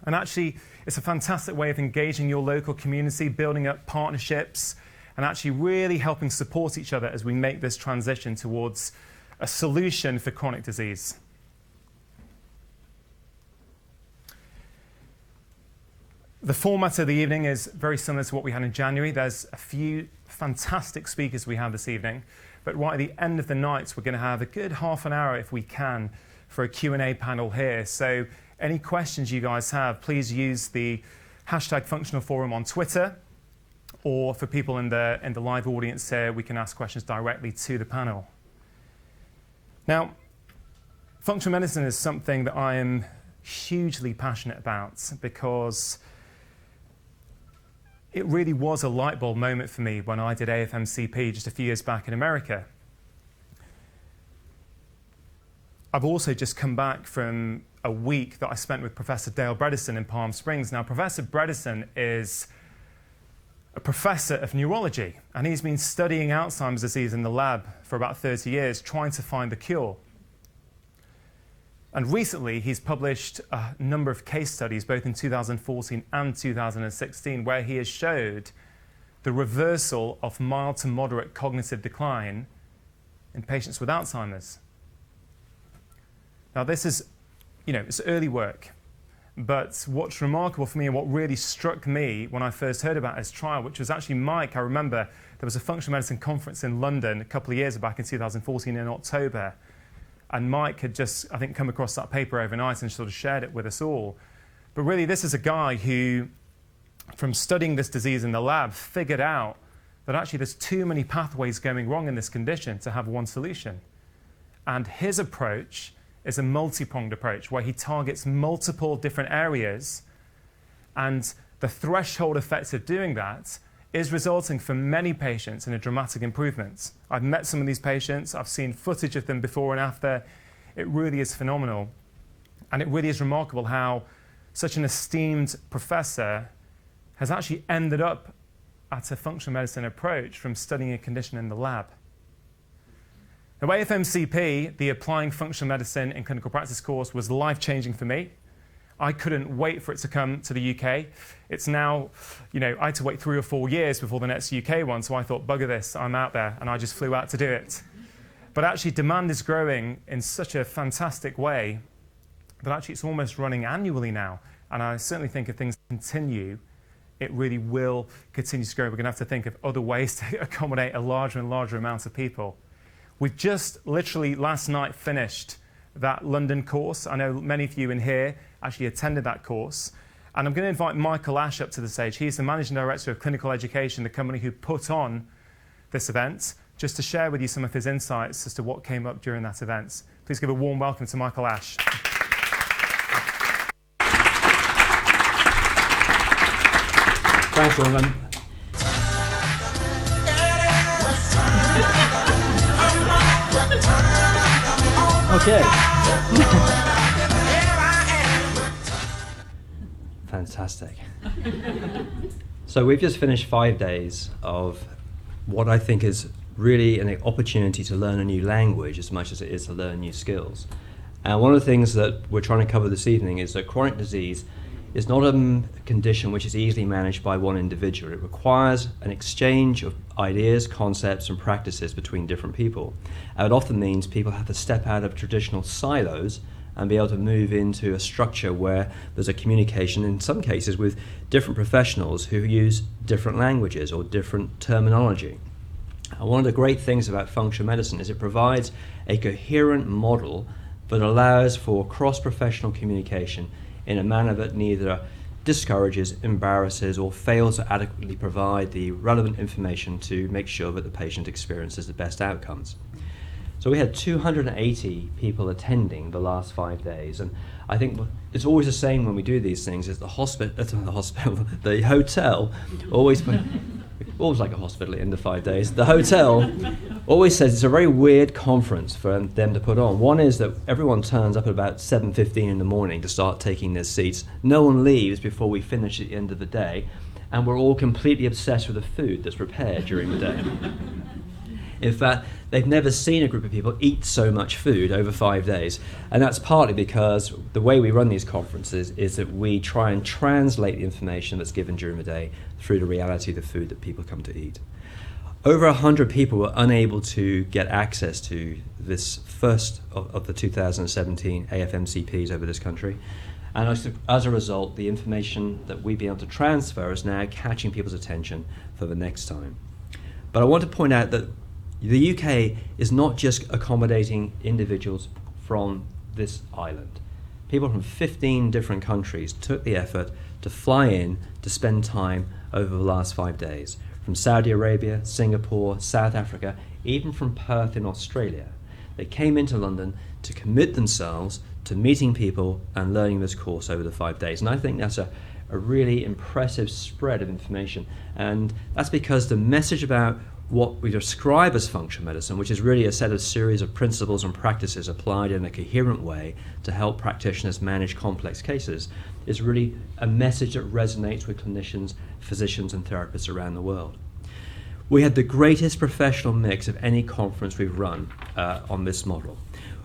And actually, it's a fantastic way of engaging your local community, building up partnerships, and actually really helping support each other as we make this transition towards a solution for chronic disease. The format of the evening is very similar to what we had in January. There's a few fantastic speakers we have this evening, but right at the end of the night, we're going to have a good half an hour, if we can, for a Q&A panel here. So any questions you guys have, please use the hashtag Functional Forum on Twitter, or for people in the live audience here, we can ask questions directly to the panel. Now, functional medicine is something that I am hugely passionate about because it really was a light bulb moment for me when I did AFMCP just a few years back in America. I've also just come back from a week that I spent with Professor Dale Bredesen in Palm Springs. Now, Professor Bredesen is a professor of neurology, and he's been studying Alzheimer's disease in the lab for about 30 years, trying to find the cure. And recently, he's published a number of case studies, both in 2014 and 2016, where he has showed the reversal of mild to moderate cognitive decline in patients with Alzheimer's. Now, this is, it's early work. But what's remarkable for me and what really struck me when I first heard about his trial, which was actually Mike, I remember there was a functional medicine conference in London a couple of years back in 2014 in October. And Mike had just, I think, come across that paper overnight and sort of shared it with us all. But really, this is a guy who, from studying this disease in the lab, figured out that actually there's too many pathways going wrong in this condition to have one solution. And his approach is a multi-pronged approach where he targets multiple different areas, and the threshold effect of doing that is resulting for many patients in a dramatic improvement. I've met some of these patients, I've seen footage of them before and after. It really is phenomenal. And it really is remarkable how such an esteemed professor has actually ended up at a functional medicine approach from studying a condition in the lab. Now, AFMCP, the Applying Functional Medicine in Clinical Practice course, was life-changing for me. I couldn't wait for it to come to the UK. It's now, I had to wait 3 or 4 years before the next UK one, so I thought, bugger this, I'm out there, and I just flew out to do it. But actually, demand is growing in such a fantastic way that actually it's almost running annually now. And I certainly think if things continue, it really will continue to grow. We're going to have to think of other ways to accommodate a larger and larger amount of people. We've just literally last night finished that London course. I know many of you in here actually attended that course. And I'm going to invite Michael Ash up to the stage. He's the Managing Director of Clinical Education, the company who put on this event, just to share with you some of his insights as to what came up during that event. Please give a warm welcome to Michael Ash. Thanks, Rangan. Okay. Fantastic. So we've just finished 5 days of what I think is really an opportunity to learn a new language as much as it is to learn new skills. And one of the things that we're trying to cover this evening is that chronic disease is not a condition which is easily managed by one individual. It requires an exchange of ideas, concepts, and practices between different people. And it often means people have to step out of traditional silos and be able to move into a structure where there's a communication, in some cases with different professionals who use different languages or different terminology. And one of the great things about functional medicine is it provides a coherent model that allows for cross-professional communication in a manner that neither discourages, embarrasses, or fails to adequately provide the relevant information to make sure that the patient experiences the best outcomes. So we had 280 people attending the last 5 days, and I think it's always the same when we do these things, is the hotel always like a hospital at the end of 5 days. The hotel always says it's a very weird conference for them to put on. One is that everyone turns up at about 7:15 in the morning to start taking their seats. No one leaves before we finish at the end of the day, and we're all completely obsessed with the food that's prepared during the day. In fact, they've never seen a group of people eat so much food over 5 days. And that's partly because the way we run these conferences is that we try and translate the information that's given during the day through the reality of the food that people come to eat. Over 100 people were unable to get access to this first of the 2017 AFMCPs over this country. And as a result, the information that we've been able to transfer is now catching people's attention for the next time. But I want to point out that the UK is not just accommodating individuals from this island. People from 15 different countries took the effort to fly in to spend time over the last 5 days. From Saudi Arabia, Singapore, South Africa, even from Perth in Australia. They came into London to commit themselves to meeting people and learning this course over the 5 days. And I think that's a really impressive spread of information. And that's because the message about what we describe as functional medicine, which is really a set of series of principles and practices applied in a coherent way to help practitioners manage complex cases, is really a message that resonates with clinicians, physicians and therapists around the world. We had the greatest professional mix of any conference we've run on this model.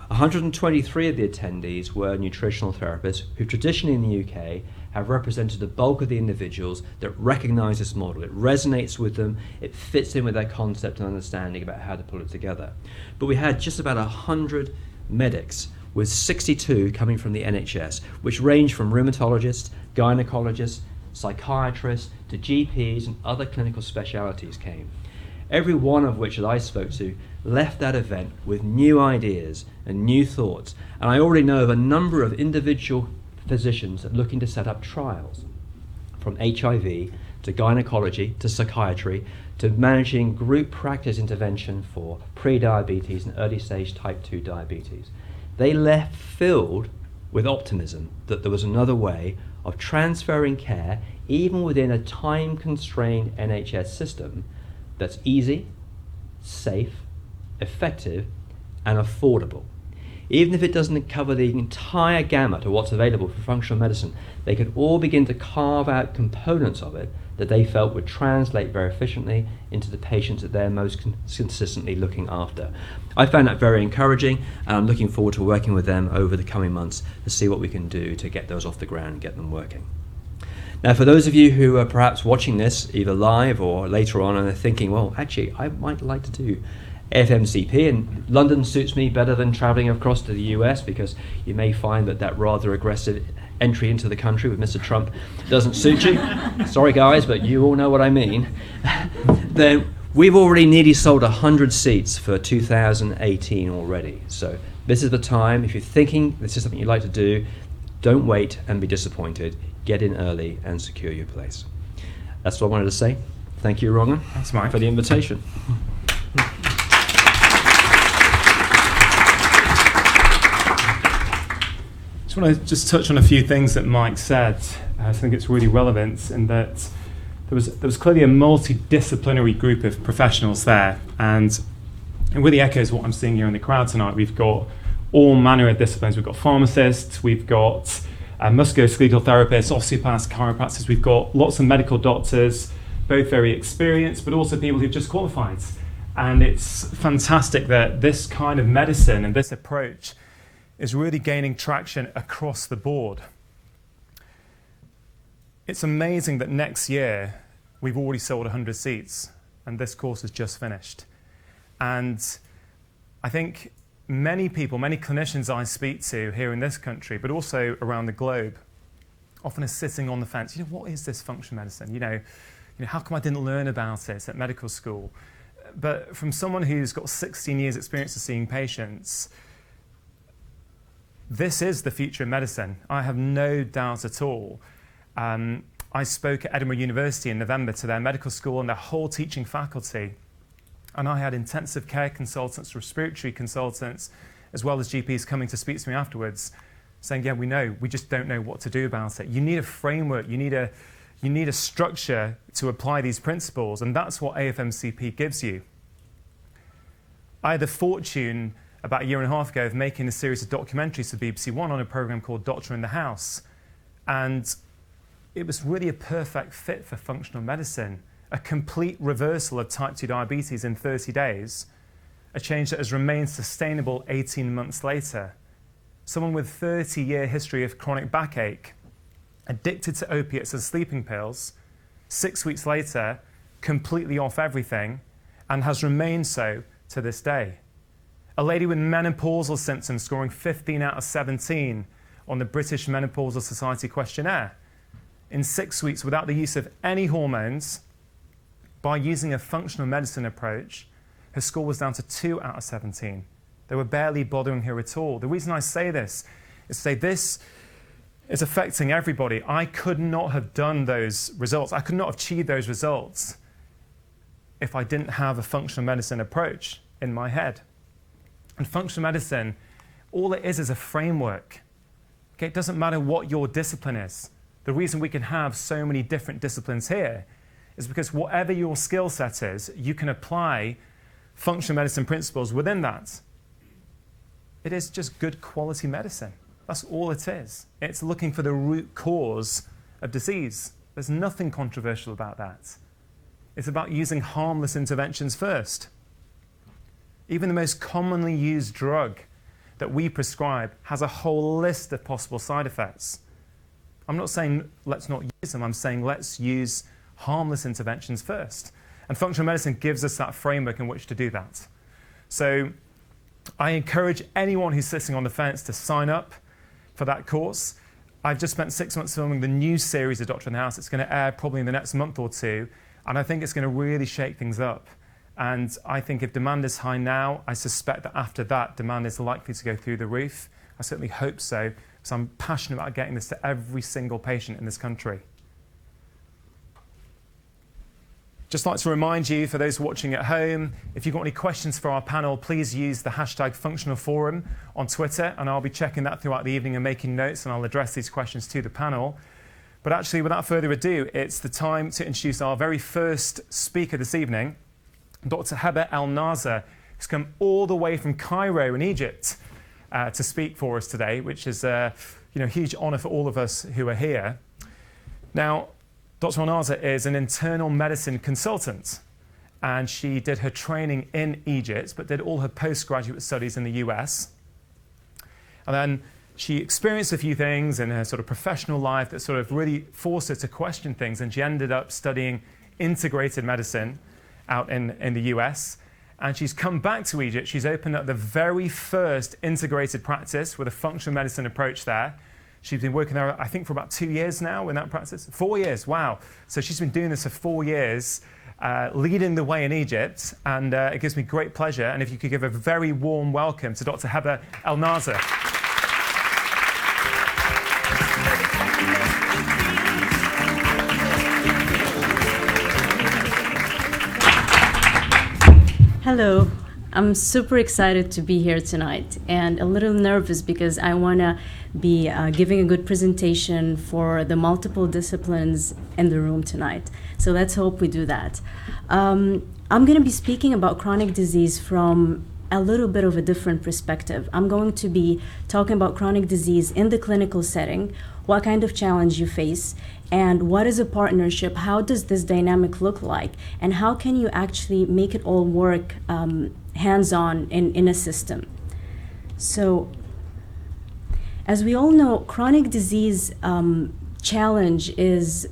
123 of the attendees were nutritional therapists who traditionally in the UK have represented the bulk of the individuals that recognise this model. It resonates with them, it fits in with their concept and understanding about how to pull it together. But we had just about 100 medics, with 62 coming from the NHS, which range from rheumatologists, gynecologists, psychiatrists to GPs and other clinical specialities came. Every one of which that I spoke to left that event with new ideas and new thoughts. And I already know of a number of individual physicians that are looking to set up trials, from HIV to gynecology to psychiatry to managing group practice intervention for pre-diabetes and early stage type 2 diabetes. They left filled with optimism that there was another way of transferring care, even within a time-constrained NHS system, that's easy, safe, effective, and affordable. Even if it doesn't cover the entire gamut of what's available for functional medicine, they could all begin to carve out components of it that they felt would translate very efficiently into the patients that they're most consistently looking after. I found that very encouraging, and I'm looking forward to working with them over the coming months to see what we can do to get those off the ground and get them working. Now, for those of you who are perhaps watching this either live or later on and are thinking, well, actually, I might like to do AFMCP, and London suits me better than travelling across to the US, because you may find that rather aggressive entry into the country with Mr. Trump doesn't suit you. Sorry guys, but you all know what I mean. Then we've already nearly sold 100 seats for 2018 already. So this is the time. If you're thinking this is something you'd like to do, don't wait and be disappointed. Get in early and secure your place. That's what I wanted to say. Thank you, Rangan. Thanks, Mike, for the invitation. I just want to touch on a few things that Mike said. I think it's really relevant in that there was clearly a multidisciplinary group of professionals there, and it really echoes what I'm seeing here in the crowd tonight. We've got all manner of disciplines. We've got pharmacists, we've got musculoskeletal therapists, osteopaths, chiropractors. We've got lots of medical doctors, both very experienced, but also people who've just qualified. And it's fantastic that this kind of medicine and this approach is really gaining traction across the board. It's amazing that next year we've already sold 100 seats and this course has just finished. And I think many people, many clinicians I speak to here in this country, but also around the globe, often are sitting on the fence. What is this functional medicine? How come I didn't learn about it at medical school? But from someone who's got 16 years experience of seeing patients, this is the future of medicine. I have no doubt at all. I spoke at Edinburgh University in November to their medical school and their whole teaching faculty. And I had intensive care consultants, respiratory consultants, as well as GPs coming to speak to me afterwards, saying, yeah, we just don't know what to do about it. You need a framework, you need a structure to apply these principles, and that's what AFMCP gives you. I had the fortune about a year and a half ago of making a series of documentaries for BBC One on a program called Doctor in the House. And it was really a perfect fit for functional medicine, a complete reversal of type 2 diabetes in 30 days a change that has remained sustainable 18 months later. Someone with 30-year history of chronic backache, addicted to opiates and sleeping pills, 6 weeks later, completely off everything, and has remained so to this day. A lady with menopausal symptoms scoring 15 out of 17 on the British Menopausal Society questionnaire. In 6 weeks, without the use of any hormones, by using a functional medicine approach, her score was down to 2 out of 17. They were barely bothering her at all. The reason I say this is to say this is affecting everybody. I could not have done those results. I could not have achieved those results if I didn't have a functional medicine approach in my head. And functional medicine, all it is a framework. Okay, it doesn't matter what your discipline is. The reason we can have so many different disciplines here is because whatever your skill set is, you can apply functional medicine principles within that. It is just good quality medicine. That's all it is. It's looking for the root cause of disease. There's nothing controversial about that. It's about using harmless interventions first. Even the most commonly used drug that we prescribe has a whole list of possible side effects. I'm not saying let's not use them. I'm saying let's use harmless interventions first. And functional medicine gives us that framework in which to do that. So I encourage anyone who's sitting on the fence to sign up for that course. I've just spent 6 months filming the new series of Doctor in the House. It's going to air probably in the next month or two, and I think it's going to really shake things up. And I think if demand is high now, I suspect that after that, demand is likely to go through the roof. I certainly hope so, because I'm passionate about getting this to every single patient in this country. Just like to remind you, for those watching at home, if you've got any questions for our panel, please use the hashtag #FunctionalForum on Twitter, and I'll be checking that throughout the evening and making notes, and I'll address these questions to the panel. But actually, without further ado, it's the time to introduce our very first speaker this evening, Dr. Heba Elnazer, who's come all the way from Cairo in Egypt to speak for us today, which is a huge honour for all of us who are here. Now, Dr. Elnazer is an internal medicine consultant, and she did her training in Egypt, but did all her postgraduate studies in the US. And then she experienced a few things in her sort of professional life that sort of really forced her to question things, and she ended up studying integrated medicine out in the US. And she's come back to Egypt. She's opened up the very first integrated practice with a functional medicine approach there. She's been working there, I think, for about 2 years now in that practice. 4 years, wow. So she's been doing this for 4 years, leading the way in Egypt, and it gives me great pleasure. And if you could give a very warm welcome to Dr. Heba Elnazer. Hello. I'm super excited to be here tonight, and a little nervous because I want to be giving a good presentation for the multiple disciplines in the room tonight. So let's hope we do that. I'm going to be speaking about chronic disease from a little bit of a different perspective. I'm going to be talking about chronic disease in the clinical setting, what kind of challenge you face, and what is a partnership, how does this dynamic look like, and how can you actually make it all work hands-on in a system. So, as we all know, chronic disease challenge is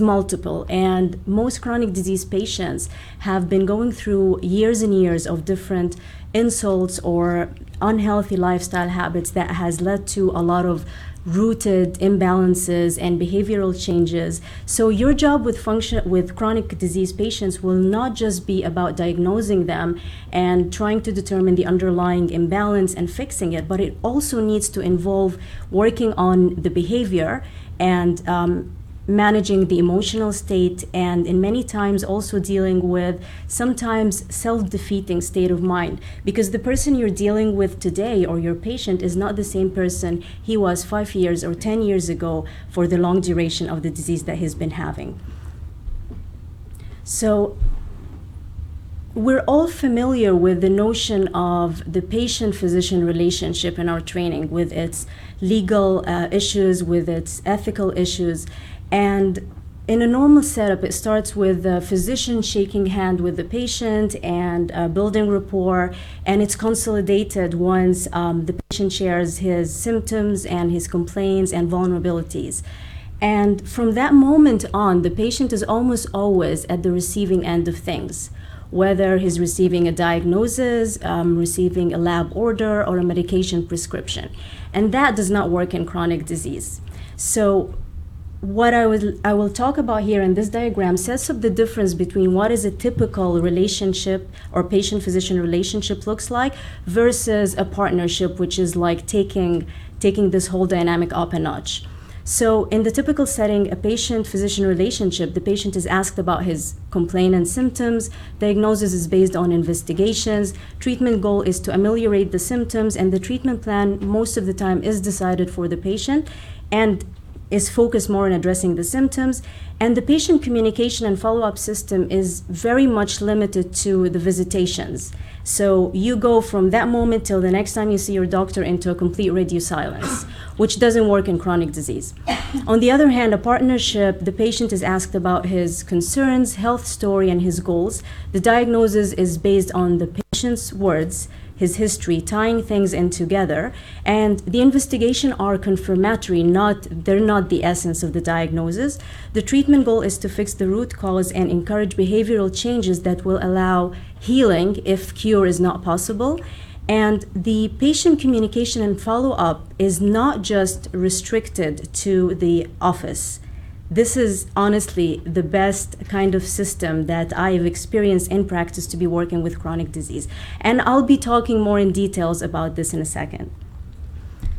multiple, and most chronic disease patients have been going through years and years of different insults or unhealthy lifestyle habits that has led to a lot of rooted imbalances and behavioral changes. So your job with chronic disease patients will not just be about diagnosing them and trying to determine the underlying imbalance and fixing it, but it also needs to involve working on the behavior and managing the emotional state, and in many times also dealing with sometimes self-defeating state of mind, because the person you're dealing with today or your patient is not the same person he was 5 years or 10 years ago for the long duration of the disease that he's been having. So we're all familiar with the notion of the patient-physician relationship in our training, with its legal issues, with its ethical issues. And in a normal setup, it starts with the physician shaking hand with the patient and building rapport, and it's consolidated once the patient shares his symptoms and his complaints and vulnerabilities. And from that moment on, the patient is almost always at the receiving end of things, whether he's receiving a diagnosis, receiving a lab order, or a medication prescription. And that does not work in chronic disease. So what I will talk about here in this diagram sets up the difference between what is a typical relationship or patient-physician relationship looks like versus a partnership, which is like taking this whole dynamic up a notch. So in the typical setting, a patient-physician relationship, the patient is asked about his complaint and symptoms, diagnosis is based on investigations, treatment goal is to ameliorate the symptoms, and the treatment plan most of the time is decided for the patient and is focused more on addressing the symptoms. And the patient communication and follow-up system is very much limited to the visitations. So you go from that moment till the next time you see your doctor into a complete radio silence, which doesn't work in chronic disease. On the other hand, a partnership, the patient is asked about his concerns, health story, and his goals. The diagnosis is based on the patient's words, his history, tying things in together, and the investigation are confirmatory, they're not the essence of the diagnosis. The treatment goal is to fix the root cause and encourage behavioral changes that will allow healing if cure is not possible. And the patient communication and follow-up is not just restricted to the office. This is honestly the best kind of system that I have experienced in practice to be working with chronic disease. And I'll be talking more in details about this in a second.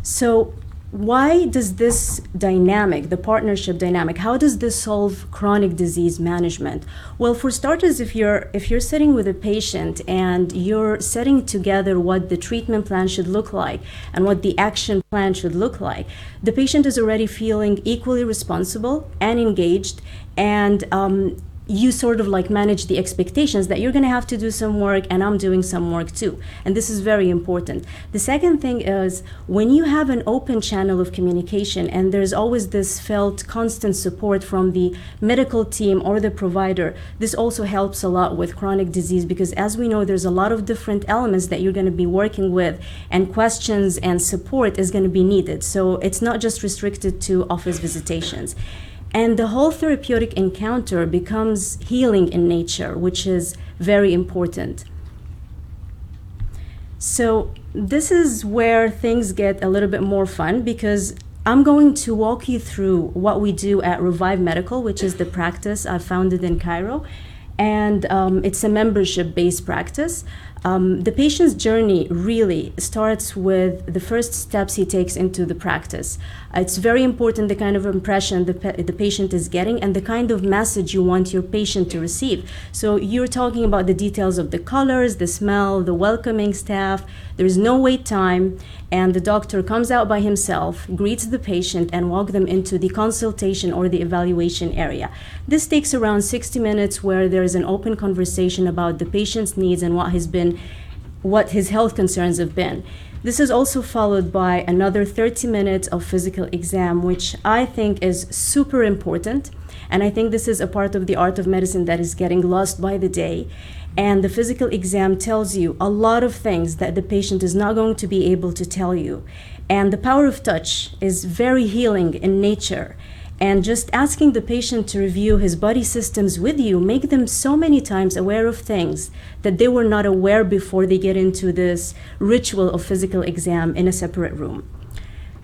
So why does this dynamic, the partnership dynamic, how does this solve chronic disease management? Well, for starters, if you're sitting with a patient and you're setting together what the treatment plan should look like and what the action plan should look like, the patient is already feeling equally responsible and engaged, and you sort of like manage the expectations that you're going to have to do some work and I'm doing some work too. And this is very important. The second thing is when you have an open channel of communication and there's always this felt constant support from the medical team or the provider, this also helps a lot with chronic disease because as we know, there's a lot of different elements that you're going to be working with and questions and support is going to be needed. So it's not just restricted to office visitations. And the whole therapeutic encounter becomes healing in nature, which is very important. So this is where things get a little bit more fun because I'm going to walk you through what we do at Revive Medical, which is the practice I founded in Cairo. And it's a membership-based practice. The patient's journey really starts with the first steps he takes into the practice. It's very important the kind of impression the patient is getting and the kind of message you want your patient to receive. So you're talking about the details of the colors, the smell, the welcoming staff. There's no wait time, and the doctor comes out by himself, greets the patient, and walks them into the consultation or the evaluation area. This takes around 60 minutes where there is an open conversation about the patient's needs and what his health concerns have been. This is also followed by another 30 minutes of physical exam, which I think is super important. And I think this is a part of the art of medicine that is getting lost by the day. And the physical exam tells you a lot of things that the patient is not going to be able to tell you. And the power of touch is very healing in nature. And just asking the patient to review his body systems with you make them so many times aware of things that they were not aware before they get into this ritual of physical exam in a separate room.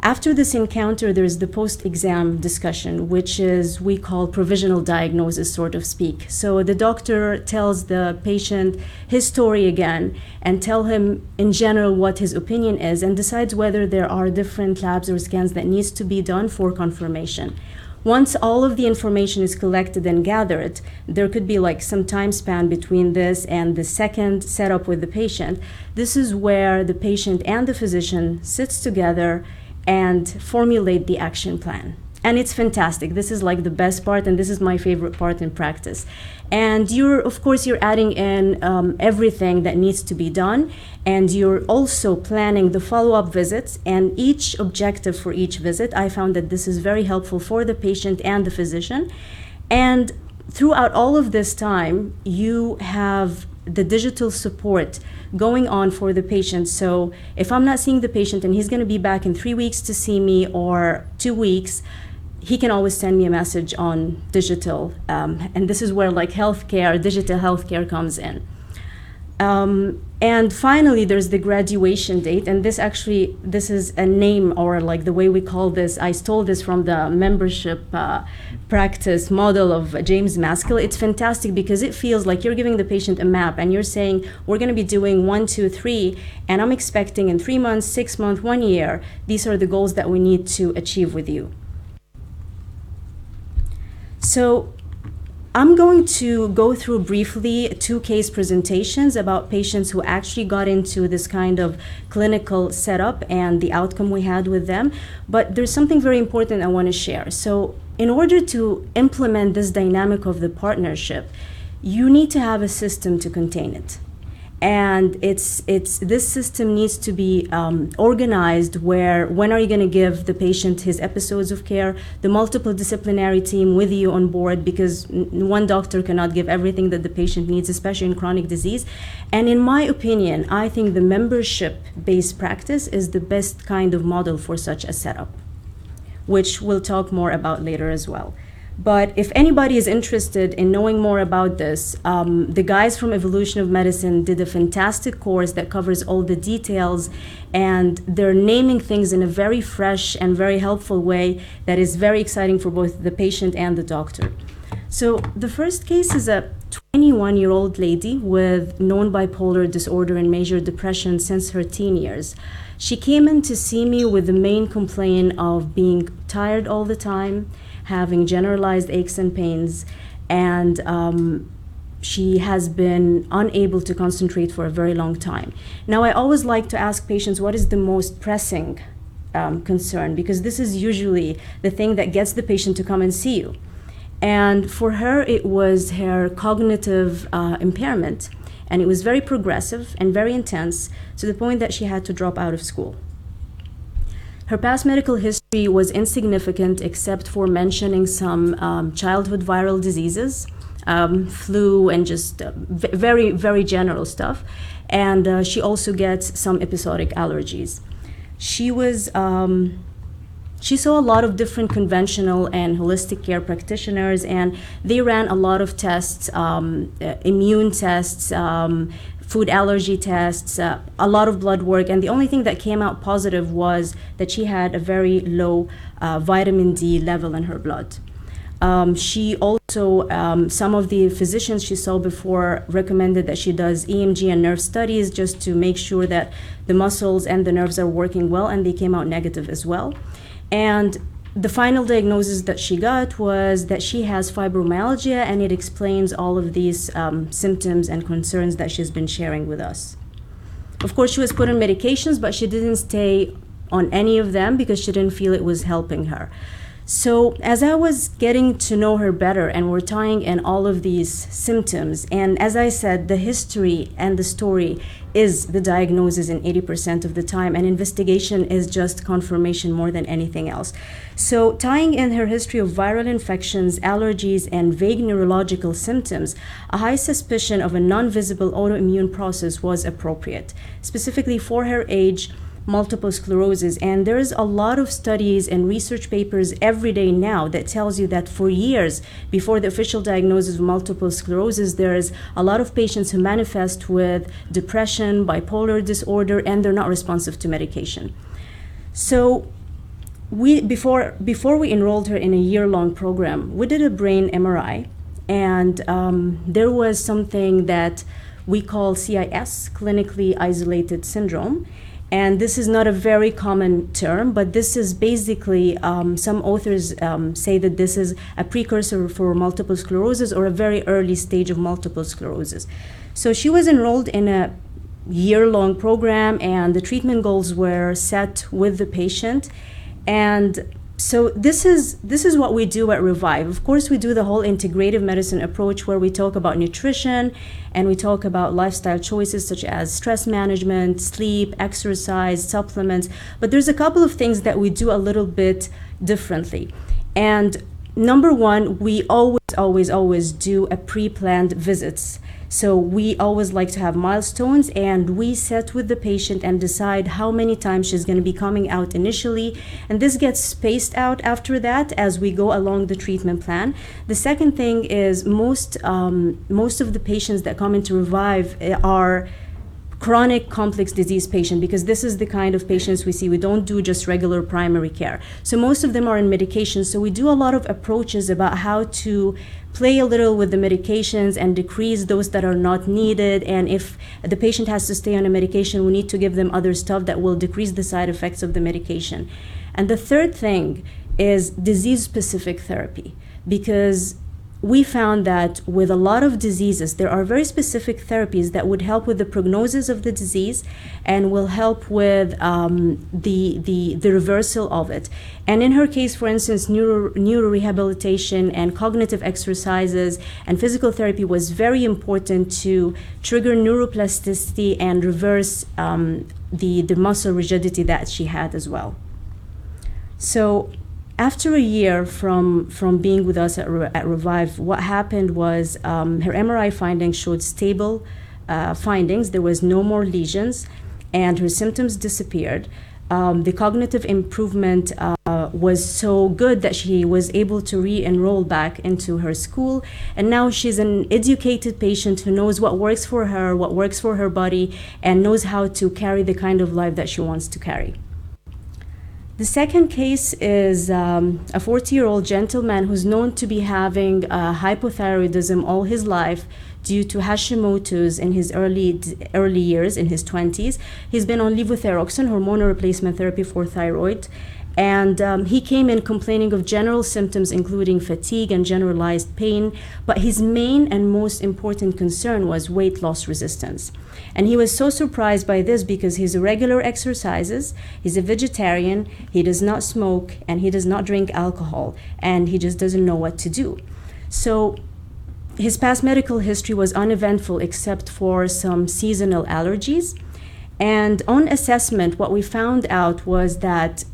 After this encounter, there's the post-exam discussion, which is we call provisional diagnosis, sort of speak. So the doctor tells the patient his story again and tell him in general what his opinion is and decides whether there are different labs or scans that needs to be done for confirmation. Once all of the information is collected and gathered, there could be like some time span between this and the second setup with the patient. This is where the patient and the physician sits together and formulate the action plan. And it's fantastic. This is like the best part, and this is my favorite part in practice. And you're adding in everything that needs to be done, and you're also planning the follow-up visits and each objective for each visit. I found that this is very helpful for the patient and the physician. And throughout all of this time, you have the digital support going on for the patient. So if I'm not seeing the patient and he's going to be back in 3 weeks to see me or 2 weeks, he can always send me a message on digital. And this is where like healthcare, digital healthcare comes in. And finally, there's the graduation date. And this is a name, or like the way we call this, I stole this from the membership practice model of James Maskell. It's fantastic because it feels like you're giving the patient a map and you're saying, we're going to be doing 1, 2, 3, and I'm expecting in 3 months, 6 months, 1 year, these are the goals that we need to achieve with you. So I'm going to go through briefly 2 case presentations about patients who actually got into this kind of clinical setup and the outcome we had with them. But there's something very important I want to share. So in order to implement this dynamic of the partnership, you need to have a system to contain it. And this system needs to be organized where, when are you going to give the patient his episodes of care, the multidisciplinary team with you on board, because one doctor cannot give everything that the patient needs, especially in chronic disease. And in my opinion, I think the membership-based practice is the best kind of model for such a setup, which we'll talk more about later as well. But if anybody is interested in knowing more about this, the guys from Evolution of Medicine did a fantastic course that covers all the details, and they're naming things in a very fresh and very helpful way that is very exciting for both the patient and the doctor. So the first case is a 21-year-old lady with known bipolar disorder and major depression since her teen years. She came in to see me with the main complaint of being tired all the time, having generalized aches and pains, and she has been unable to concentrate for a very long time. Now, I always like to ask patients, what is the most pressing concern? Because this is usually the thing that gets the patient to come and see you. And for her, it was her cognitive impairment, and it was very progressive and very intense to the point that she had to drop out of school. Her past medical history was insignificant except for mentioning some childhood viral diseases, flu, and just very, very general stuff. And she also gets some episodic allergies. She saw a lot of different conventional and holistic care practitioners, and they ran a lot of tests, immune tests, food allergy tests, a lot of blood work, and the only thing that came out positive was that she had a very low vitamin D level in her blood. She also, some of the physicians she saw before recommended that she does EMG and nerve studies just to make sure that the muscles and the nerves are working well, and they came out negative as well. And the final diagnosis that she got was that she has fibromyalgia, and it explains all of these symptoms and concerns that she's been sharing with us. Of course, she was put on medications, but she didn't stay on any of them because she didn't feel it was helping her. So as I was getting to know her better, and we're tying in all of these symptoms, and as I said, the history and the story is the diagnosis in 80% of the time, and investigation is just confirmation more than anything else. So tying in her history of viral infections, allergies, and vague neurological symptoms, a high suspicion of a non-visible autoimmune process was appropriate, specifically for her age, multiple sclerosis. And there's a lot of studies and research papers every day now that tells you that for years before the official diagnosis of multiple sclerosis, there's a lot of patients who manifest with depression, bipolar disorder, and they're not responsive to medication. So before we enrolled her in a year-long program, we did a brain MRI, and there was something that we call CIS, clinically isolated syndrome. And this is not a very common term, but this is basically, some authors say that this is a precursor for multiple sclerosis or a very early stage of multiple sclerosis. So she was enrolled in a year-long program, and the treatment goals were set with the patient. And so this is what we do at Revive. Of course, we do the whole integrative medicine approach where we talk about nutrition and we talk about lifestyle choices such as stress management, sleep, exercise, supplements. But there's a couple of things that we do a little bit differently. And number one, we always always do a pre-planned visits. So we always like to have milestones, and we sit with the patient and decide how many times she's going to be coming out initially, and this gets spaced out after that as we go along the treatment plan. The second thing is most of the patients that come into Revive are chronic complex disease patient, because this is the kind of patients we see. We don't do just regular primary care. So most of them are in medication. So we do a lot of approaches about how to play a little with the medications and decrease those that are not needed. And if the patient has to stay on a medication, we need to give them other stuff that will decrease the side effects of the medication. And the third thing is disease-specific therapy, because we found that with a lot of diseases, there are very specific therapies that would help with the prognosis of the disease and will help with the reversal of it. And in her case, for instance, neurorehabilitation and cognitive exercises and physical therapy was very important to trigger neuroplasticity and reverse the muscle rigidity that she had as well. So after a year from being with us at Revive, what happened was her MRI findings showed stable findings. There was no more lesions, and her symptoms disappeared. The cognitive improvement was so good that she was able to re-enroll back into her school, and now she's an educated patient who knows what works for her, what works for her body, and knows how to carry the kind of life that she wants to carry. The second case is a 40-year-old gentleman who's known to be having hypothyroidism all his life due to Hashimoto's in his early years, in his 20s. He's been on levothyroxine, hormonal replacement therapy for thyroid, and he came in complaining of general symptoms including fatigue and generalized pain, but his main and most important concern was weight loss resistance. And he was so surprised by this because he's regular exercises, he's a vegetarian, he does not smoke, and he does not drink alcohol, and he just doesn't know what to do. So his past medical history was uneventful except for some seasonal allergies. And on assessment, what we found out was that,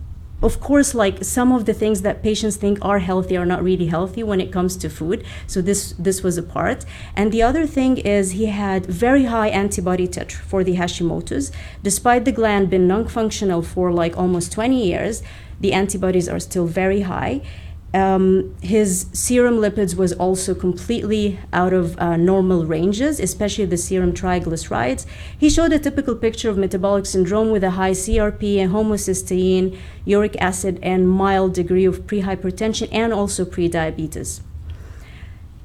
of course, like some of the things that patients think are healthy are not really healthy when it comes to food. So this was a part. And the other thing is he had very high antibody titer for the Hashimoto's. Despite the gland being non-functional for like almost 20 years, the antibodies are still very high. His serum lipids was also completely out of normal ranges, especially the serum triglycerides. He showed a typical picture of metabolic syndrome with a high CRP and homocysteine, uric acid, and mild degree of prehypertension and also prediabetes.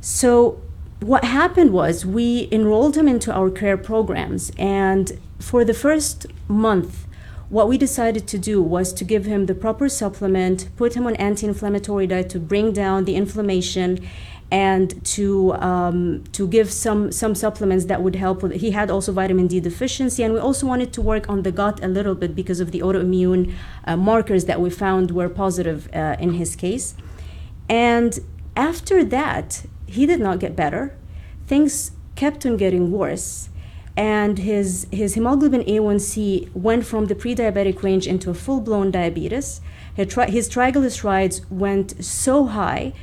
So what happened was we enrolled him into our care programs, and for the first month, what we decided to do was to give him the proper supplement, put him on anti-inflammatory diet to bring down the inflammation, and to give some supplements that would help with it. He had also vitamin D deficiency, and we also wanted to work on the gut a little bit because of the autoimmune markers that we found were positive in his case. And after that, he did not get better. Things kept on getting worse. And his hemoglobin A1C went from the pre-diabetic range into a full-blown diabetes. His triglycerides went so high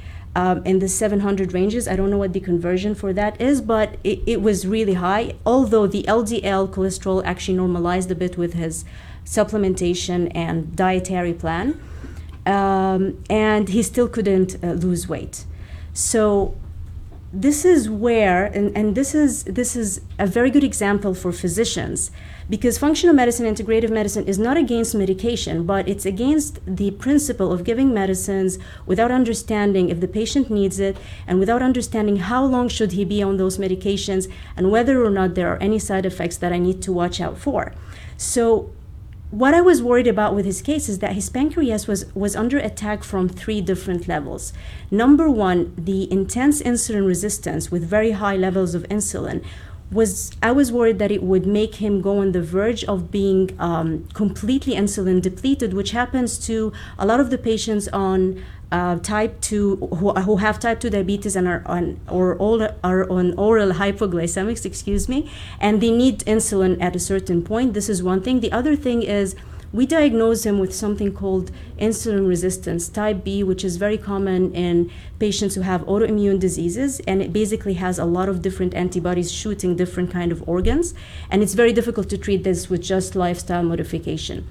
in the 700 ranges. I don't know what the conversion for that is, but it was really high, although the LDL cholesterol actually normalized a bit with his supplementation and dietary plan. And he still couldn't lose weight. So this is where, and this is a very good example for physicians, because functional medicine, integrative medicine is not against medication, but it's against the principle of giving medicines without understanding if the patient needs it, and without understanding how long should he be on those medications, and whether or not there are any side effects that I need to watch out for. So what I was worried about with his case is that his pancreas was under attack from 3 different levels. Number one, the intense insulin resistance with very high levels of insulin I was worried that it would make him go on the verge of being completely insulin depleted, which happens to a lot of the patients on type 2 who have type 2 diabetes and are on oral hypoglycemics, and they need insulin at a certain point. This is one thing. The other thing is we diagnosed him with something called insulin resistance type B, which is very common in patients who have autoimmune diseases, and it basically has a lot of different antibodies shooting different kind of organs, and it's very difficult to treat this with just lifestyle modification.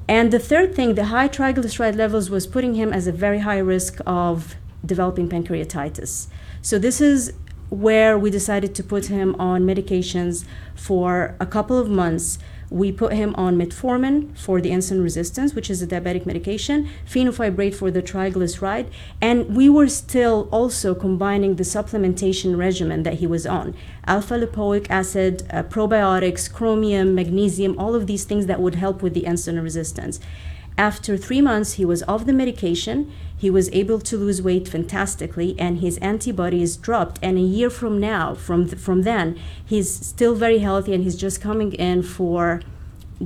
And the third thing, the high triglyceride levels was putting him as a very high risk of developing pancreatitis. So this is where we decided to put him on medications for a couple of months. We put him on metformin for the insulin resistance, which is a diabetic medication, fenofibrate for the triglyceride, and we were still also combining the supplementation regimen that he was on. Alpha lipoic acid, probiotics, chromium, magnesium, all of these things that would help with the insulin resistance. After 3 months, he was off the medication. He was able to lose weight fantastically, and his antibodies dropped. And a year from now, from then, he's still very healthy, and he's just coming in for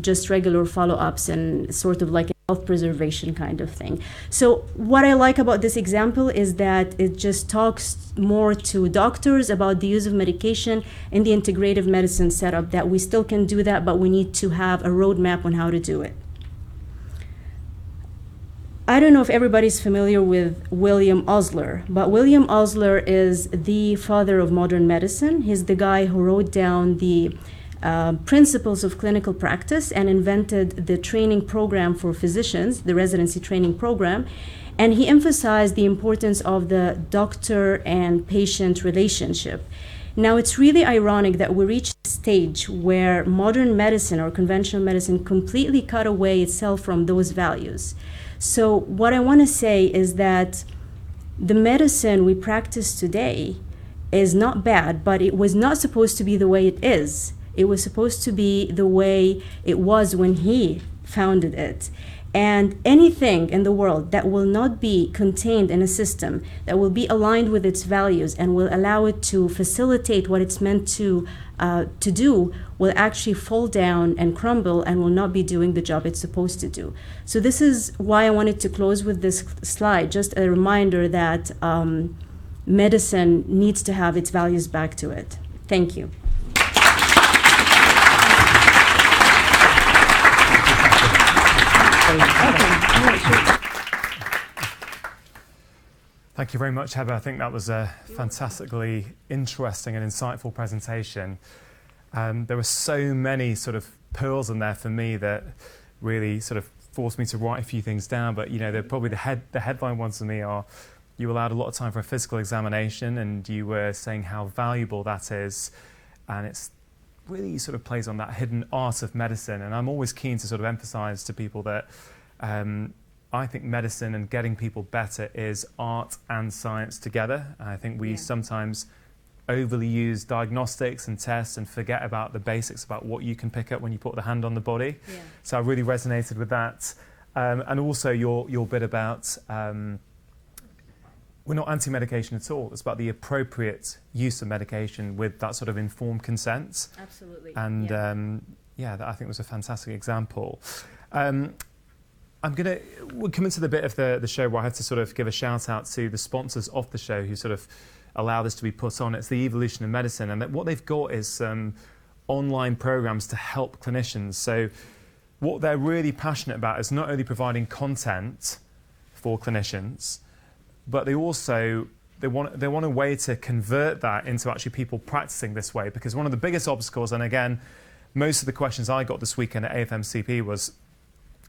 just regular follow-ups and sort of like a health preservation kind of thing. So what I like about this example is that it just talks more to doctors about the use of medication in the integrative medicine setup, that we still can do that, but we need to have a roadmap on how to do it. I don't know if everybody's familiar with William Osler, but William Osler is the father of modern medicine. He's the guy who wrote down the principles of clinical practice and invented the training program for physicians, the residency training program. And he emphasized the importance of the doctor and patient relationship. Now, it's really ironic that we reached a stage where modern medicine or conventional medicine completely cut away itself from those values. So what I want to say is that the medicine we practice today is not bad, but it was not supposed to be the way it is. It was supposed to be the way it was when he founded it. And anything in the world that will not be contained in a system, that will be aligned with its values and will allow it to facilitate what it's meant to do, will actually fall down and crumble and will not be doing the job it's supposed to do. So this is why I wanted to close with this slide, just a reminder that medicine needs to have its values back to it. Thank you. Thank you very much, Heba. I think that was a fantastically interesting and insightful presentation. There were so many sort of pearls in there for me that really sort of forced me to write a few things down. But, you know, they're probably the headline ones for me are, you allowed a lot of time for a physical examination, and you were saying how valuable that is. And it's really sort of plays on that hidden art of medicine. And I'm always keen to sort of emphasize to people that I think medicine and getting people better is art and science together. And I think we sometimes overly use diagnostics and tests and forget about the basics about what you can pick up when you put the hand on the body. Yeah. So I really resonated with that. And also your bit about we're not anti-medication at all. It's about the appropriate use of medication with that sort of informed consent. Absolutely. And that I think was a fantastic example. We'll come into the bit of the show where I have to sort of give a shout out to the sponsors of the show who sort of allow this to be put on. It's the Evolution of Medicine, and what they've got is some online programs to help clinicians. So what they're really passionate about is not only providing content for clinicians, but they want a way to convert that into actually people practicing this way. Because one of the biggest obstacles, and again, most of the questions I got this weekend at AFMCP was,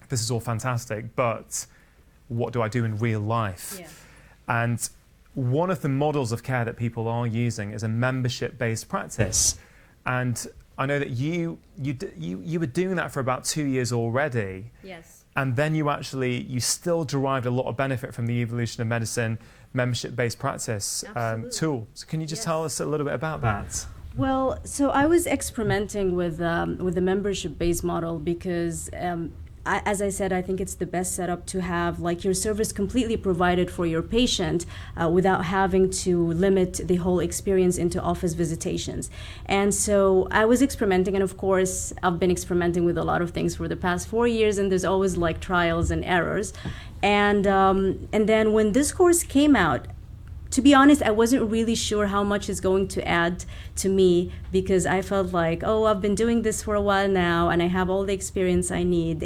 this is all fantastic, but what do I do in real life? Yeah. And one of the models of care that people are using is a membership-based practice. And I know that you were doing that for about 2 years already. Yes. And then you still derived a lot of benefit from the Evolution of Medicine membership-based practice tool. So can you just tell us a little bit about that? Well, so I was experimenting with the membership-based model because as I said, I think it's the best setup to have like your service completely provided for your patient without having to limit the whole experience into office visitations. And so I was experimenting, and of course, I've been experimenting with a lot of things for the past 4 years, and there's always like trials and errors. And then when this course came out, to be honest, I wasn't really sure how much it's going to add to me, because I felt like, oh, I've been doing this for a while now and I have all the experience I need.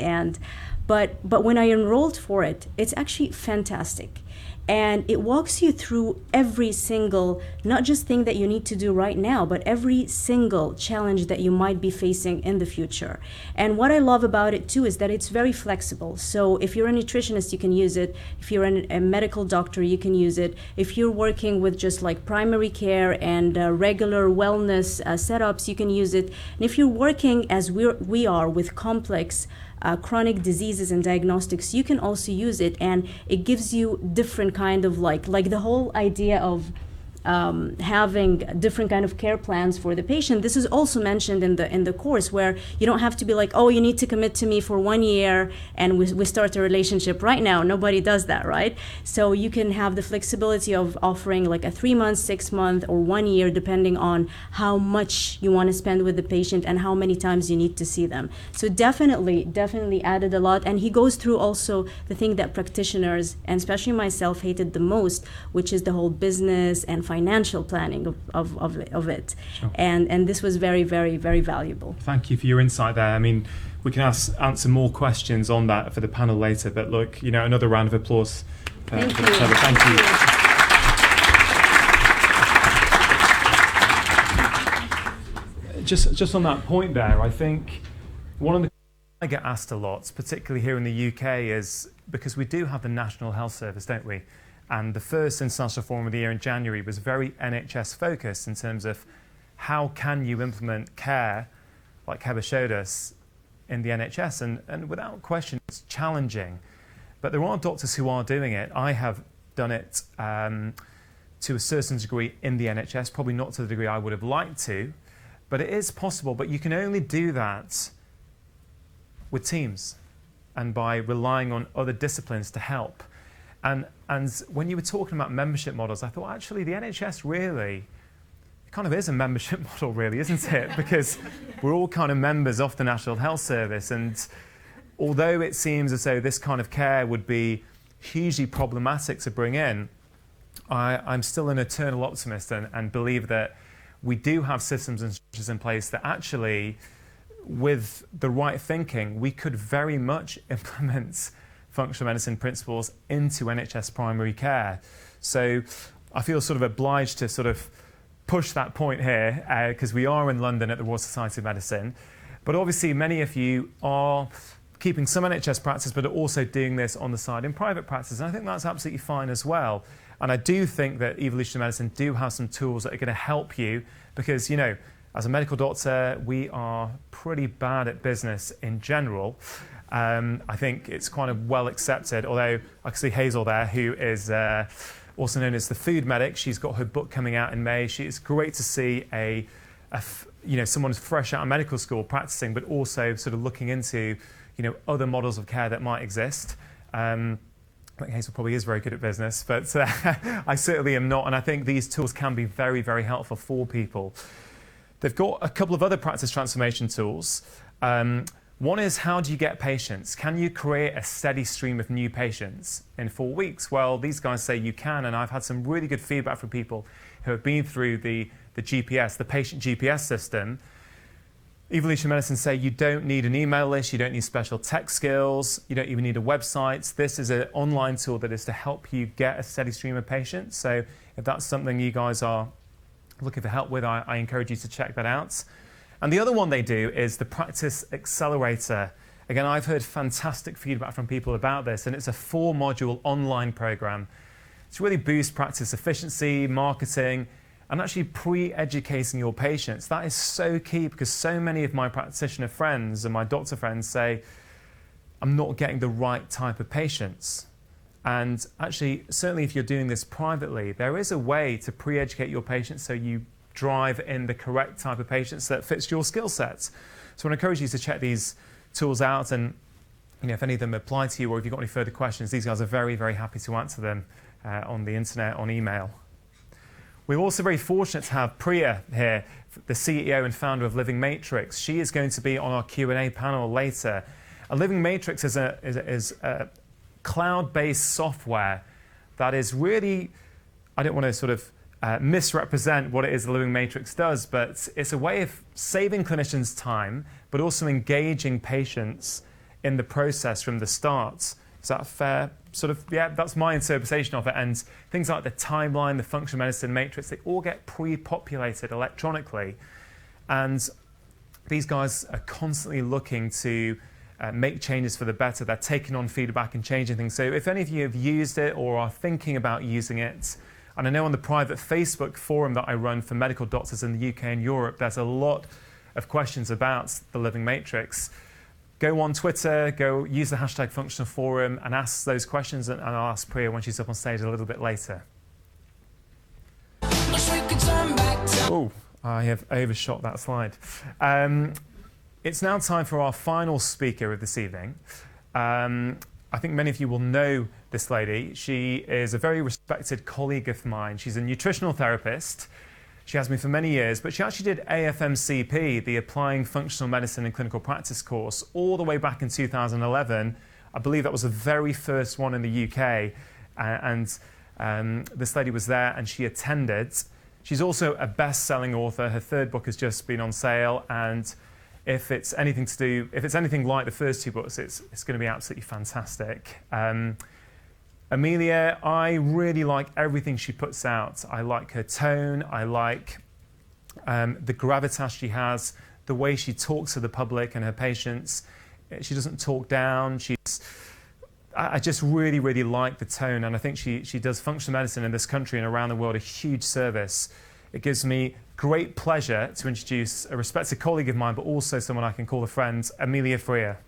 But when I enrolled for it, it's actually fantastic. And it walks you through every single, not just thing that you need to do right now, but every single challenge that you might be facing in the future. And what I love about it too is that it's very flexible. So if you're a nutritionist, you can use it. If you're a medical doctor, you can use it. If you're working with just like primary care and regular wellness setups, you can use it. And if you're working as we are with complex chronic diseases and diagnostics, you can also use it, and it gives you different kind of like the whole idea of having different kind of care plans for the patient. This is also mentioned in the course, where you don't have to be like, oh, you need to commit to me for 1 year and we start a relationship right now. Nobody does that, right? So you can have the flexibility of offering like a 3 month, 6 month, or 1 year, depending on how much you want to spend with the patient and how many times you need to see them. So definitely added a lot. And he goes through also the thing that practitioners, and especially myself, hated the most, which is the whole business and financial planning of it. Sure. And this was very, very, very valuable. Thank you for your insight there. I mean, we can answer more questions on that for the panel later, but look, another round of applause for each other. Thank you. Just on that point there, I think one of the I get asked a lot, particularly here in the UK, is because we do have the National Health Service, don't we? And the first International Forum of the year in January was very NHS focused in terms of how can you implement care, like Heba showed us, in the NHS. And without question, it's challenging. But there are doctors who are doing it. I have done it to a certain degree in the NHS, probably not to the degree I would have liked to, but it is possible. But you can only do that with teams and by relying on other disciplines to help. And when you were talking about membership models, I thought actually the NHS really kind of is a membership model, really, isn't it? Because we're all kind of members of the National Health Service, and although it seems as though this kind of care would be hugely problematic to bring in, I'm still an eternal optimist and believe that we do have systems and structures in place that actually, with the right thinking, we could very much implement functional medicine principles into NHS primary care. So I feel sort of obliged to sort of push that point here because we are in London at the Royal Society of Medicine. But obviously many of you are keeping some NHS practice but are also doing this on the side in private practice. And I think that's absolutely fine as well. And I do think that evolutionary medicine do have some tools that are going to help you because, as a medical doctor, we are pretty bad at business in general. I think it's kind of well accepted, although I can see Hazel there, who is also known as the food medic. She's got her book coming out in May. It's great to see someone fresh out of medical school practicing, but also sort of looking into, other models of care that might exist. I think Hazel probably is very good at business, but I certainly am not. And I think these tools can be very, very helpful for people. They've got a couple of other practice transformation tools. One is, how do you get patients? Can you create a steady stream of new patients in 4 weeks? Well, these guys say you can, and I've had some really good feedback from people who have been through the GPS, the patient GPS system. Evolutionary medicine say you don't need an email list, you don't need special tech skills, you don't even need a website. This is an online tool that is to help you get a steady stream of patients. So if that's something you guys are looking for help with, I encourage you to check that out. And the other one they do is the Practice Accelerator. Again, I've heard fantastic feedback from people about this, and it's a 4-module online program to really boost practice efficiency, marketing, and actually pre-educating your patients. That is so key because so many of my practitioner friends and my doctor friends say, I'm not getting the right type of patients. And actually, certainly if you're doing this privately, there is a way to pre-educate your patients so you drive in the correct type of patients that fits your skill sets. So I encourage you to check these tools out, and if any of them apply to you, or if you've got any further questions, these guys are very, very happy to answer them on the internet, on email. We're also very fortunate to have Priya here, the CEO and founder of Living Matrix. She is going to be on our Q&A panel later. Living Matrix is a cloud-based software that is really I don't want to sort of misrepresent what it is the Living Matrix does, but it's a way of saving clinicians time, but also engaging patients in the process from the start. Is that fair? Sort of, yeah, that's my interpretation of it. And things like the timeline, the functional medicine matrix, they all get pre-populated electronically. And these guys are constantly looking to make changes for the better. They're taking on feedback and changing things. So if any of you have used it or are thinking about using it, and I know on the private Facebook forum that I run for medical doctors in the UK and Europe, there's a lot of questions about the Living Matrix. Go on Twitter, go use the hashtag functional forum and ask those questions, and I'll ask Priya when she's up on stage a little bit later. Oh, I have overshot that slide. It's now time for our final speaker of this evening. I think many of you will know this lady. She is a very respected colleague of mine. She's a nutritional therapist. She has been for many years, but she actually did AFMCP, the Applying Functional Medicine and Clinical Practice course, all the way back in 2011. I believe that was the very first one in the UK. This lady was there and she attended. She's also a best-selling author. Her third book has just been on sale, and if it's anything like the first two books, it's going to be absolutely fantastic. Amelia, I really like everything she puts out. I like her tone. I like the gravitas she has, the way she talks to the public and her patients. She doesn't talk down. I just really, really like the tone, and I think she does functional medicine in this country and around the world a huge service. It gives me great pleasure to introduce a respected colleague of mine, but also someone I can call a friend, Amelia Freer.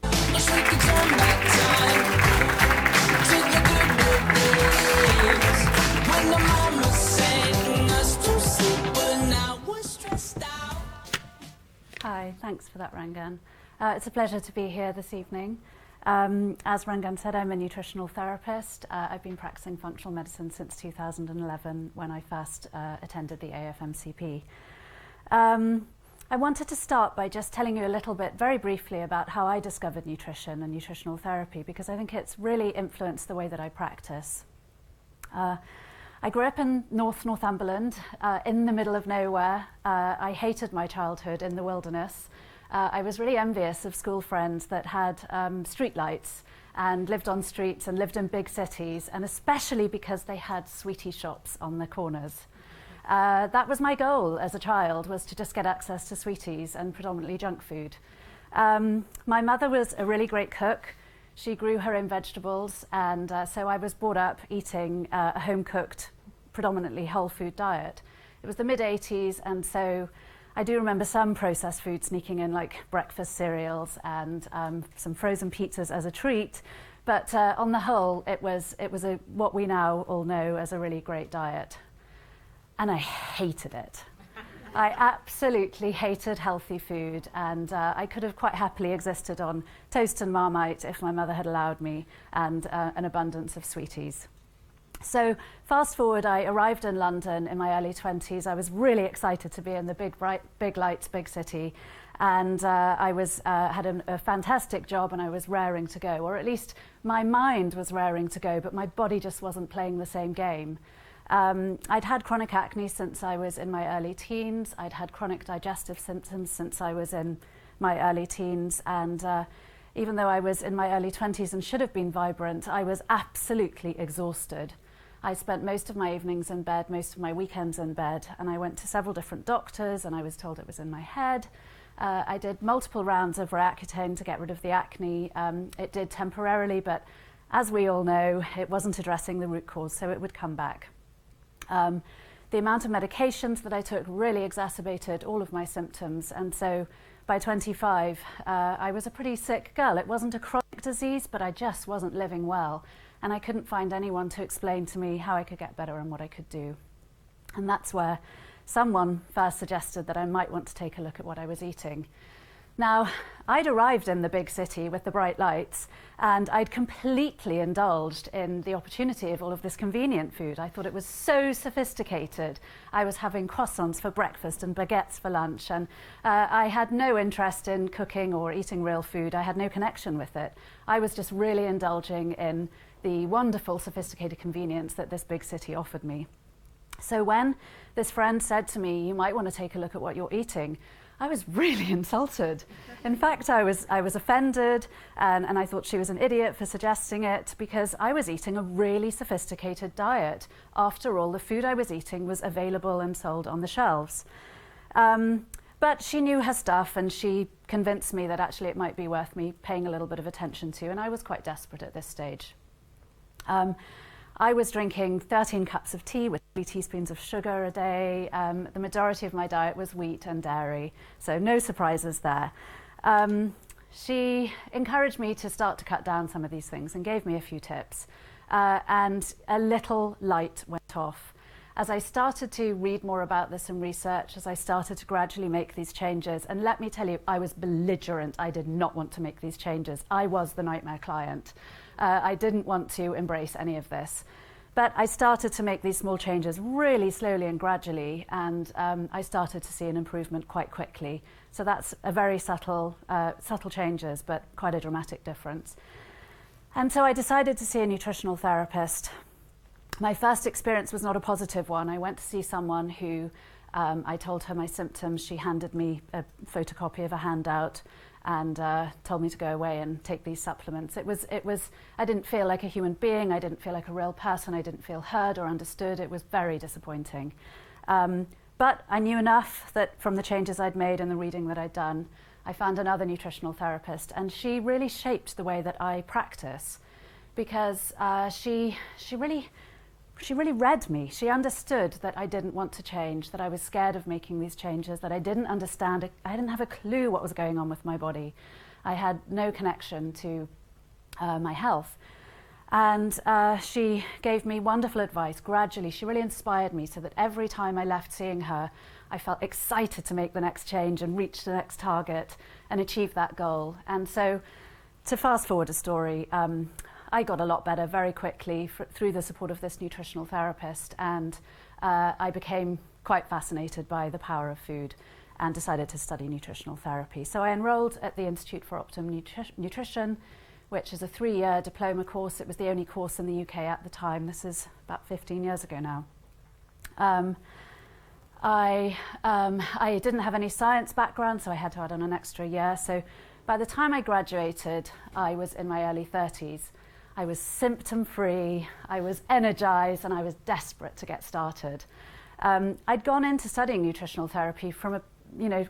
Hi, thanks for that, Rangan. It's a pleasure to be here this evening. As Rangan said, I'm a nutritional therapist. I've been practicing functional medicine since 2011 when I first attended the AFMCP. I wanted to start by just telling you a little bit, very briefly, about how I discovered nutrition and nutritional therapy, because I think it's really influenced the way that I practice. I grew up in Northumberland, in the middle of nowhere. I hated my childhood in the wilderness. I was really envious of school friends that had street lights and lived on streets and lived in big cities, and especially because they had sweetie shops on the corners. That was my goal as a child, was to just get access to sweeties and predominantly junk food. My mother was a really great cook. She grew her own vegetables, and so I was brought up eating a home-cooked, predominantly whole food diet. It was the mid-80s, and so I do remember some processed food sneaking in, like breakfast cereals and some frozen pizzas as a treat. But on the whole, it was what we now all know as a really great diet. And I hated it. I absolutely hated healthy food, and I could have quite happily existed on toast and Marmite if my mother had allowed me, and an abundance of sweeties. So fast forward, I arrived in London in my early 20s. I was really excited to be in the big lights, big city, and I had a fantastic job, and I was raring to go, or at least my mind was raring to go, but my body just wasn't playing the same game. I'd had chronic acne since I was in my early teens. I'd had chronic digestive symptoms since I was in my early teens, and even though I was in my early 20s and should have been vibrant, I was absolutely exhausted. I spent most of my evenings in bed, most of my weekends in bed, and I went to several different doctors, and I was told it was in my head. I did multiple rounds of Roaccutane to get rid of the acne. It did temporarily, but as we all know, it wasn't addressing the root cause, so it would come back. The amount of medications that I took really exacerbated all of my symptoms, and so by 25, I was a pretty sick girl. It wasn't a chronic disease, but I just wasn't living well, and I couldn't find anyone to explain to me how I could get better and what I could do. And that's where someone first suggested that I might want to take a look at what I was eating. Now, I'd arrived in the big city with the bright lights, and I'd completely indulged in the opportunity of all of this convenient food. I thought it was so sophisticated. I was having croissants for breakfast and baguettes for lunch, and I had no interest in cooking or eating real food. I had no connection with it. I was just really indulging in the wonderful, sophisticated convenience that this big city offered me. So when this friend said to me, you might want to take a look at what you're eating, I was really insulted. In fact, I was offended, and I thought she was an idiot for suggesting it, because I was eating a really sophisticated diet. After all, the food I was eating was available and sold on the shelves. But she knew her stuff, and she convinced me that actually it might be worth me paying a little bit of attention to, and I was quite desperate at this stage. I was drinking 13 cups of tea with 3 teaspoons of sugar a day. The majority of my diet was wheat and dairy, so no surprises there. She encouraged me to start to cut down some of these things and gave me a few tips, and a little light went off. As I started to read more about this and research, as I started to gradually make these changes, and let me tell you, I was belligerent. I did not want to make these changes. I was the nightmare client. I didn't want to embrace any of this. But I started to make these small changes really slowly and gradually, and I started to see an improvement quite quickly. So that's a very subtle changes, but quite a dramatic difference. And so I decided to see a nutritional therapist. My first experience was not a positive one. I went to see someone who, I told her my symptoms. She handed me a photocopy of a handout and told me to go away and take these supplements. I didn't feel like a human being. I didn't feel like a real person. I didn't feel heard or understood. It was very disappointing. But I knew enough that from the changes I'd made and the reading that I'd done, I found another nutritional therapist, and she really shaped the way that I practice, because she really read me. She understood that I didn't want to change, that I was scared of making these changes, that I didn't understand it. I didn't have a clue what was going on with my body. I had no connection to my health. And she gave me wonderful advice gradually. She really inspired me so that every time I left seeing her, I felt excited to make the next change and reach the next target and achieve that goal. And so, to fast forward a story, I got a lot better very quickly through the support of this nutritional therapist, and I became quite fascinated by the power of food and decided to study nutritional therapy. So I enrolled at the Institute for Optimum Nutrition, which is a 3-year diploma course. It was the only course in the UK at the time. This is about 15 years ago now. I didn't have any science background, so I had to add on an extra year. So by the time I graduated, I was in my early 30s. I was symptom-free, I was energized, and I was desperate to get started. I'd gone into studying nutritional therapy from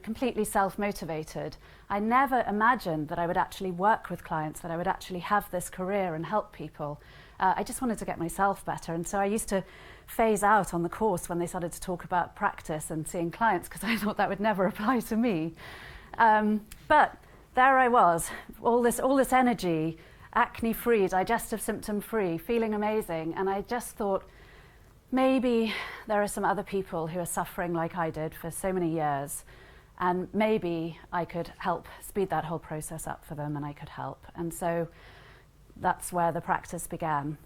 completely self-motivated. I never imagined that I would actually work with clients, that I would actually have this career and help people. I just wanted to get myself better, and so I used to phase out on the course when they started to talk about practice and seeing clients, because I thought that would never apply to me. But there I was, all this energy, acne-free, digestive symptom-free, feeling amazing, and I just thought, maybe there are some other people who are suffering like I did for so many years, and maybe I could help speed that whole process up for them, and I could help. And so that's where the practice began.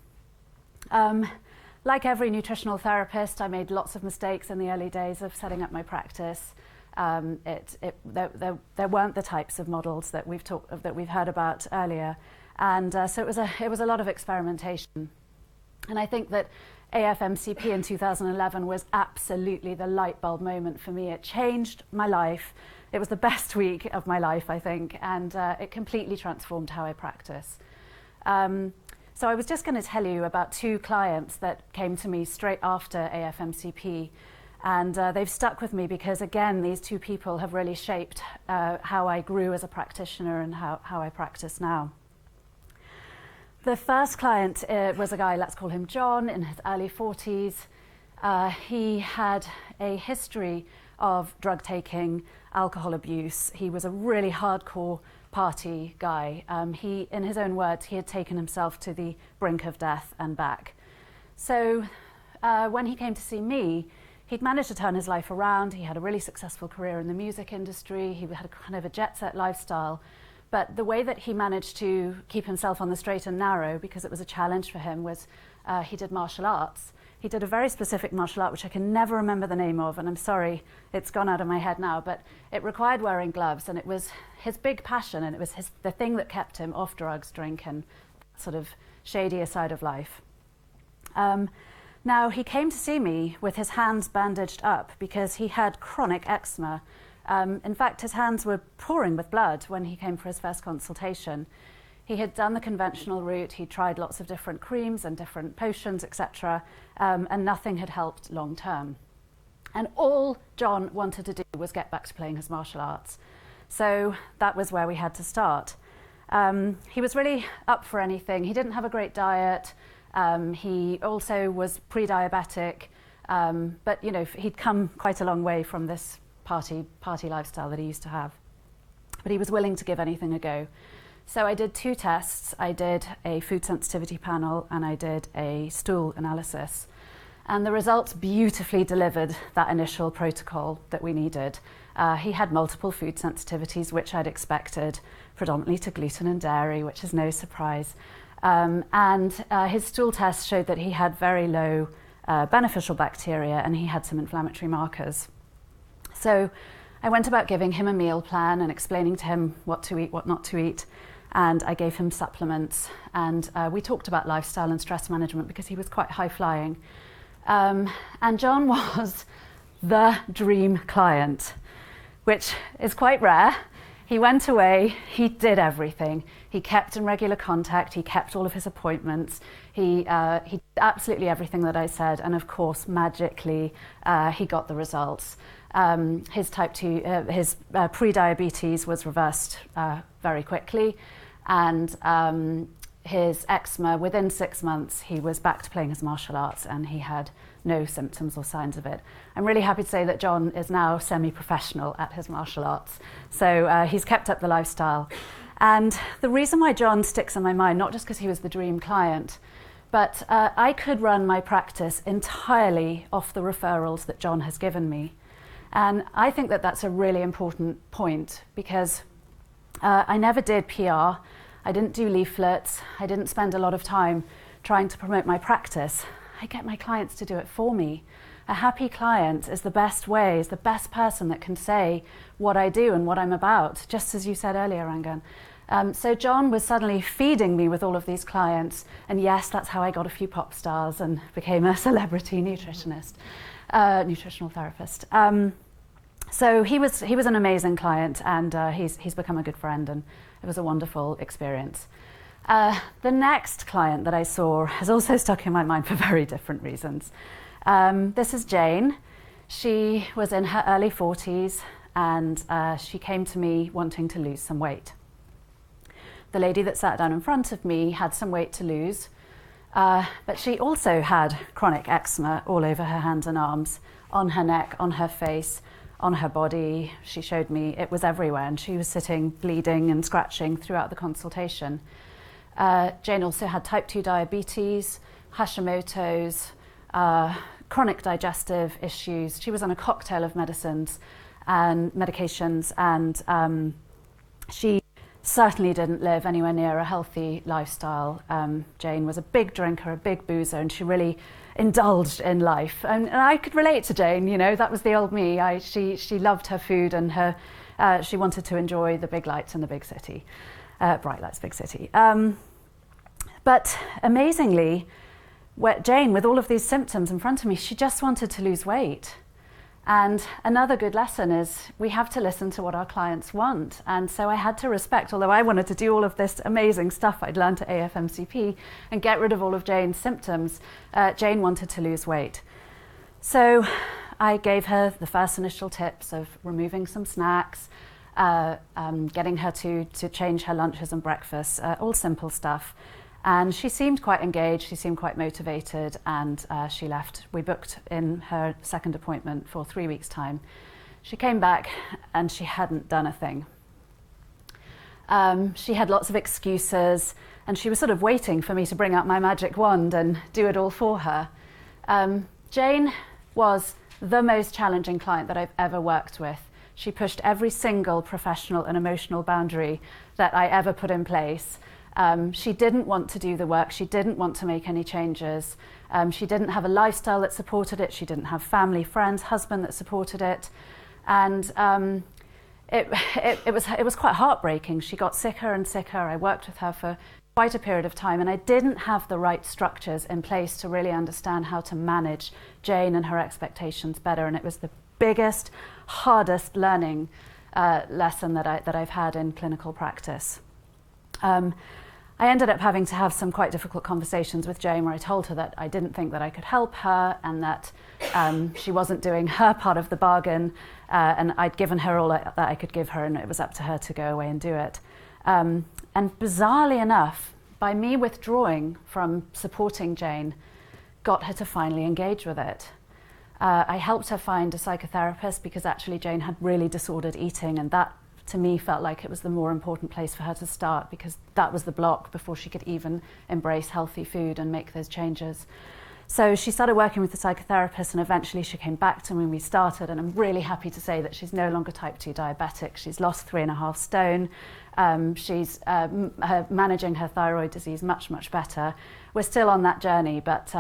Like every nutritional therapist, I made lots of mistakes in the early days of setting up my practice. There weren't the types of models that we've heard about earlier. And so it was a lot of experimentation. And I think that AFMCP in 2011 was absolutely the light bulb moment for me. It changed my life. It was the best week of my life, I think, and it completely transformed how I practice. So I was just going to tell you about 2 clients that came to me straight after AFMCP, and they've stuck with me because, again, these 2 people have really shaped how I grew as a practitioner and how I practice now. The first client was a guy, let's call him John, in his early 40s. He had a history of drug taking, alcohol abuse. He was a really hardcore party guy. He, in his own words, he had taken himself to the brink of death and back. So when he came to see me, he'd managed to turn his life around. He had a really successful career in the music industry. He had a kind of a jet-set lifestyle. But the way that he managed to keep himself on the straight and narrow, because it was a challenge for him, was he did martial arts. He did a very specific martial art, which I can never remember the name of, and I'm sorry, it's gone out of my head now, but it required wearing gloves, and it was his big passion, and it was the thing that kept him off drugs, drink, and sort of shadier side of life. Now, he came to see me with his hands bandaged up because he had chronic eczema. In fact, his hands were pouring with blood when he came for his first consultation. He had done the conventional route, he tried lots of different creams and different potions, etc., and nothing had helped long term. And all John wanted to do was get back to playing his martial arts. So that was where we had to start. He was really up for anything. He didn't have a great diet. He also was pre-diabetic, but you know, he'd come quite a long way from this party lifestyle that he used to have. But he was willing to give anything a go. So I did 2 tests. I did a food sensitivity panel and I did a stool analysis. And the results beautifully delivered that initial protocol that we needed. He had multiple food sensitivities, which I'd expected, predominantly to gluten and dairy, which is no surprise. And his stool test showed that he had very low beneficial bacteria and he had some inflammatory markers. So I went about giving him a meal plan and explaining to him what to eat, what not to eat. And I gave him supplements. And we talked about lifestyle and stress management because he was quite high-flying. And John was the dream client, which is quite rare. He went away, he did everything. He kept in regular contact, he kept all of his appointments. He did absolutely everything that I said. And of course, magically, he got the results. His type 2, his pre-diabetes was reversed very quickly, and his eczema, within 6 months, he was back to playing his martial arts and he had no symptoms or signs of it. I'm really happy to say that John is now semi-professional at his martial arts, so he's kept up the lifestyle. And the reason why John sticks in my mind, not just because he was the dream client, but I could run my practice entirely off the referrals that John has given me. And I think that that's a really important point because I never did PR, I didn't do leaflets, I didn't spend a lot of time trying to promote my practice. I get my clients to do it for me. A happy client is the best way, is the best person that can say what I do and what I'm about, just as you said earlier, Rangan. So John was suddenly feeding me with all of these clients, and yes, that's how I got a few pop stars and became a celebrity nutritionist, nutritional therapist. So he was an amazing client, and he's become a good friend, and it was a wonderful experience. The next client that I saw has also stuck in my mind for very different reasons. This is Jane. She was in her early 40s, and she came to me wanting to lose some weight. The lady that sat down in front of me had some weight to lose, but she also had chronic eczema all over her hands and arms, on her neck, on her face, on her body. She showed me it was everywhere, and she was sitting bleeding and scratching throughout the consultation. Jane also had type 2 diabetes, Hashimoto's, chronic digestive issues. She was on a cocktail of medicines and medications, and she certainly didn't live anywhere near a healthy lifestyle. Jane was a big drinker, a big boozer, and she really indulged in life. And I could relate to Jane, you know, that was the old me. She loved her food, and she wanted to enjoy the big lights in the big city, bright lights, big city. But amazingly, Jane, with all of these symptoms in front of me, she just wanted to lose weight. And another good lesson is we have to listen to what our clients want. And so I had to respect, although I wanted to do all of this amazing stuff I'd learned at AFMCP and get rid of all of Jane's symptoms, Jane wanted to lose weight. So I gave her the first initial tips of removing some snacks, getting her to change her lunches and breakfasts, all simple stuff. And she seemed quite engaged, she seemed quite motivated, and she left. We booked in her second appointment for 3 weeks' time. She came back and she hadn't done a thing. She had lots of excuses, and she was sort of waiting for me to bring out my magic wand and do it all for her. Jane was the most challenging client that I've ever worked with. She pushed every single professional and emotional boundary that I ever put in place. She didn't want to do the work, she didn't want to make any changes. She didn't have a lifestyle that supported it, she didn't have family, friends, husband that supported it. And it was quite heartbreaking. She got sicker and sicker. I worked with her for quite a period of time, and I didn't have the right structures in place to really understand how to manage Jane and her expectations better, and it was the biggest, hardest learning lesson that I've had in clinical practice. I ended up having to have some quite difficult conversations with Jane where I told her that I didn't think that I could help her and that she wasn't doing her part of the bargain, and I'd given her all that I could give her, and it was up to her to go away and do it. And bizarrely enough, by me withdrawing from supporting Jane, got her to finally engage with it. I helped her find a psychotherapist because actually Jane had really disordered eating, and that to me felt like it was the more important place for her to start, because that was the block before she could even embrace healthy food and make those changes. So she started working with the psychotherapist, and eventually she came back to me and we started, and I'm really happy to say that she's no longer type 2 diabetic. She's lost 3.5 stone. She's managing her thyroid disease much, much better. We're still on that journey, but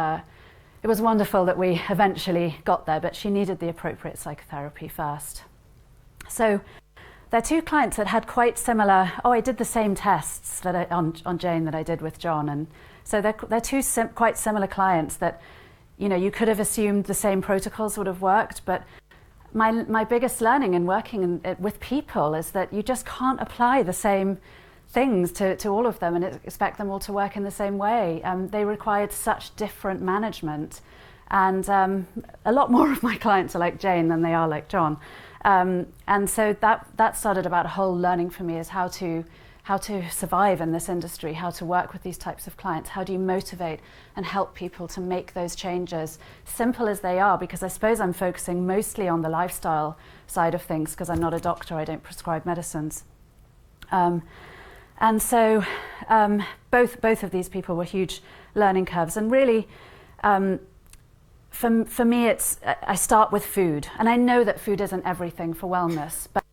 it was wonderful that we eventually got there, but she needed the appropriate psychotherapy first. So they're two clients that had quite similar, I did the same tests that on Jane that I did with John, and so they're two quite similar clients that, you could have assumed the same protocols would have worked, but my biggest learning in working with people is that you just can't apply the same things to all of them and expect them all to work in the same way. They required such different management, and a lot more of my clients are like Jane than they are like John. And so that started about a whole learning for me is how to survive in this industry, how to work with these types of clients, how do you motivate and help people to make those changes, simple as they are, because I suppose I'm focusing mostly on the lifestyle side of things because I'm not a doctor, I don't prescribe medicines. And so both of these people were huge learning curves, and really for me, I start with food, and I know that food isn't everything for wellness, but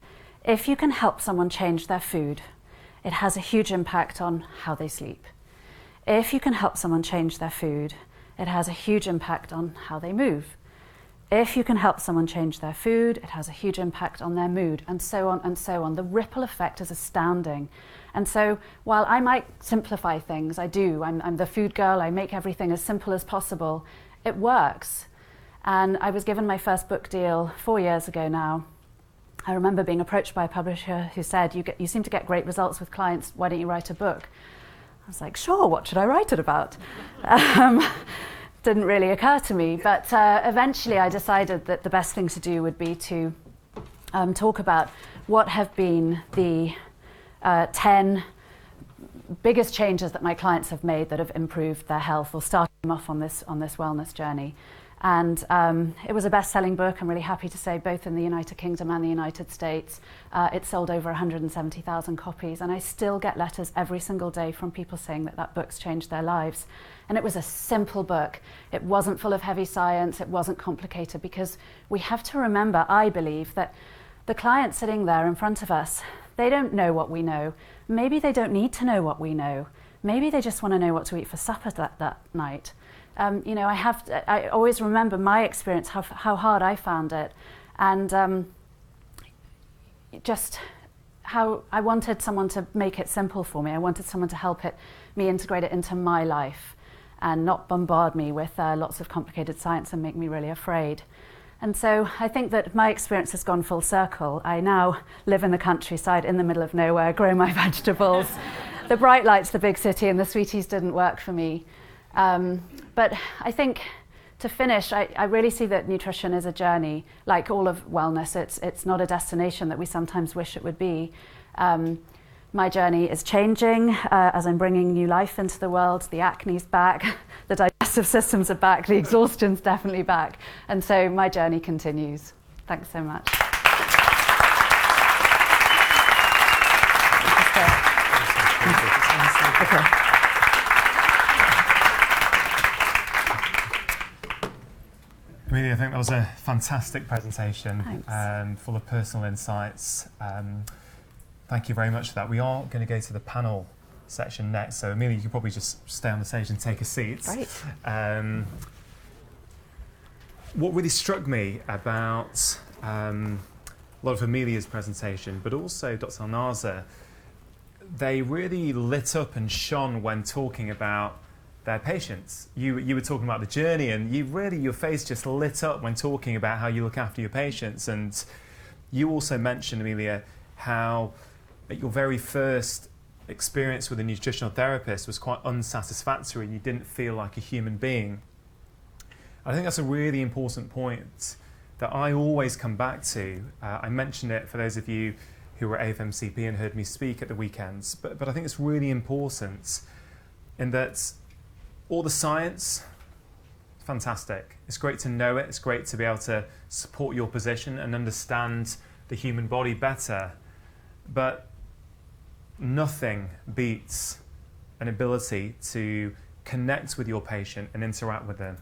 if you can help someone change their food, it has a huge impact on how they sleep. If you can help someone change their food, it has a huge impact on how they move. If you can help someone change their food, it has a huge impact on their mood, and so on and so on. The ripple effect is astounding. And so while I might simplify things, I do. I'm the food girl, I make everything as simple as possible. It works. And I was given my first book deal 4 years ago now. I remember being approached by a publisher who said, you seem to get great results with clients, why don't you write a book? I was like, sure, what should I write it about? Didn't really occur to me, but eventually I decided that the best thing to do would be to talk about what have been the 10 biggest changes that my clients have made that have improved their health or started them off on this wellness journey. And it was a best-selling book, I'm really happy to say, both in the United Kingdom and the United States. It sold over 170,000 copies, and I still get letters every single day from people saying that book's changed their lives. And it was a simple book. It wasn't full of heavy science, it wasn't complicated, because we have to remember, I believe, that the client sitting there in front of us, they don't know what we know. Maybe they don't need to know what we know. Maybe they just want to know what to eat for supper that night. I always remember my experience, how hard I found it, and just how I wanted someone to make it simple for me. I wanted someone to help me integrate it into my life and not bombard me with lots of complicated science and make me really afraid. And so I think that my experience has gone full circle. I now live in the countryside in the middle of nowhere, grow my vegetables. The bright lights, the big city, and the sweeties didn't work for me. But I think, to finish, I really see that nutrition is a journey, like all of wellness. It's not a destination that we sometimes wish it would be. My journey is changing as I'm bringing new life into the world. The acne's back, the digestive systems are back, the exhaustion's definitely back. And so my journey continues. Thanks so much. Okay. Amelia, I think that was a fantastic presentation, full of personal insights. Thank you very much for that. We are going to go to the panel section next, so Amelia, you can probably just stay on the stage and take a seat. Great. What really struck me about a lot of Amelia's presentation, but also Dr. Elnazer, they really lit up and shone when talking about their patients. You were talking about the journey, and your face just lit up when talking about how you look after your patients. And you also mentioned, Amelia, how your very first experience with a nutritional therapist was quite unsatisfactory. You didn't feel like a human being. I think that's a really important point that I always come back to. I mentioned it for those of you who were at AFMCP and heard me speak at the weekends, but I think it's really important in that all the science, fantastic. It's great to know it. It's great to be able to support your position and understand the human body better. But nothing beats an ability to connect with your patient and interact with them.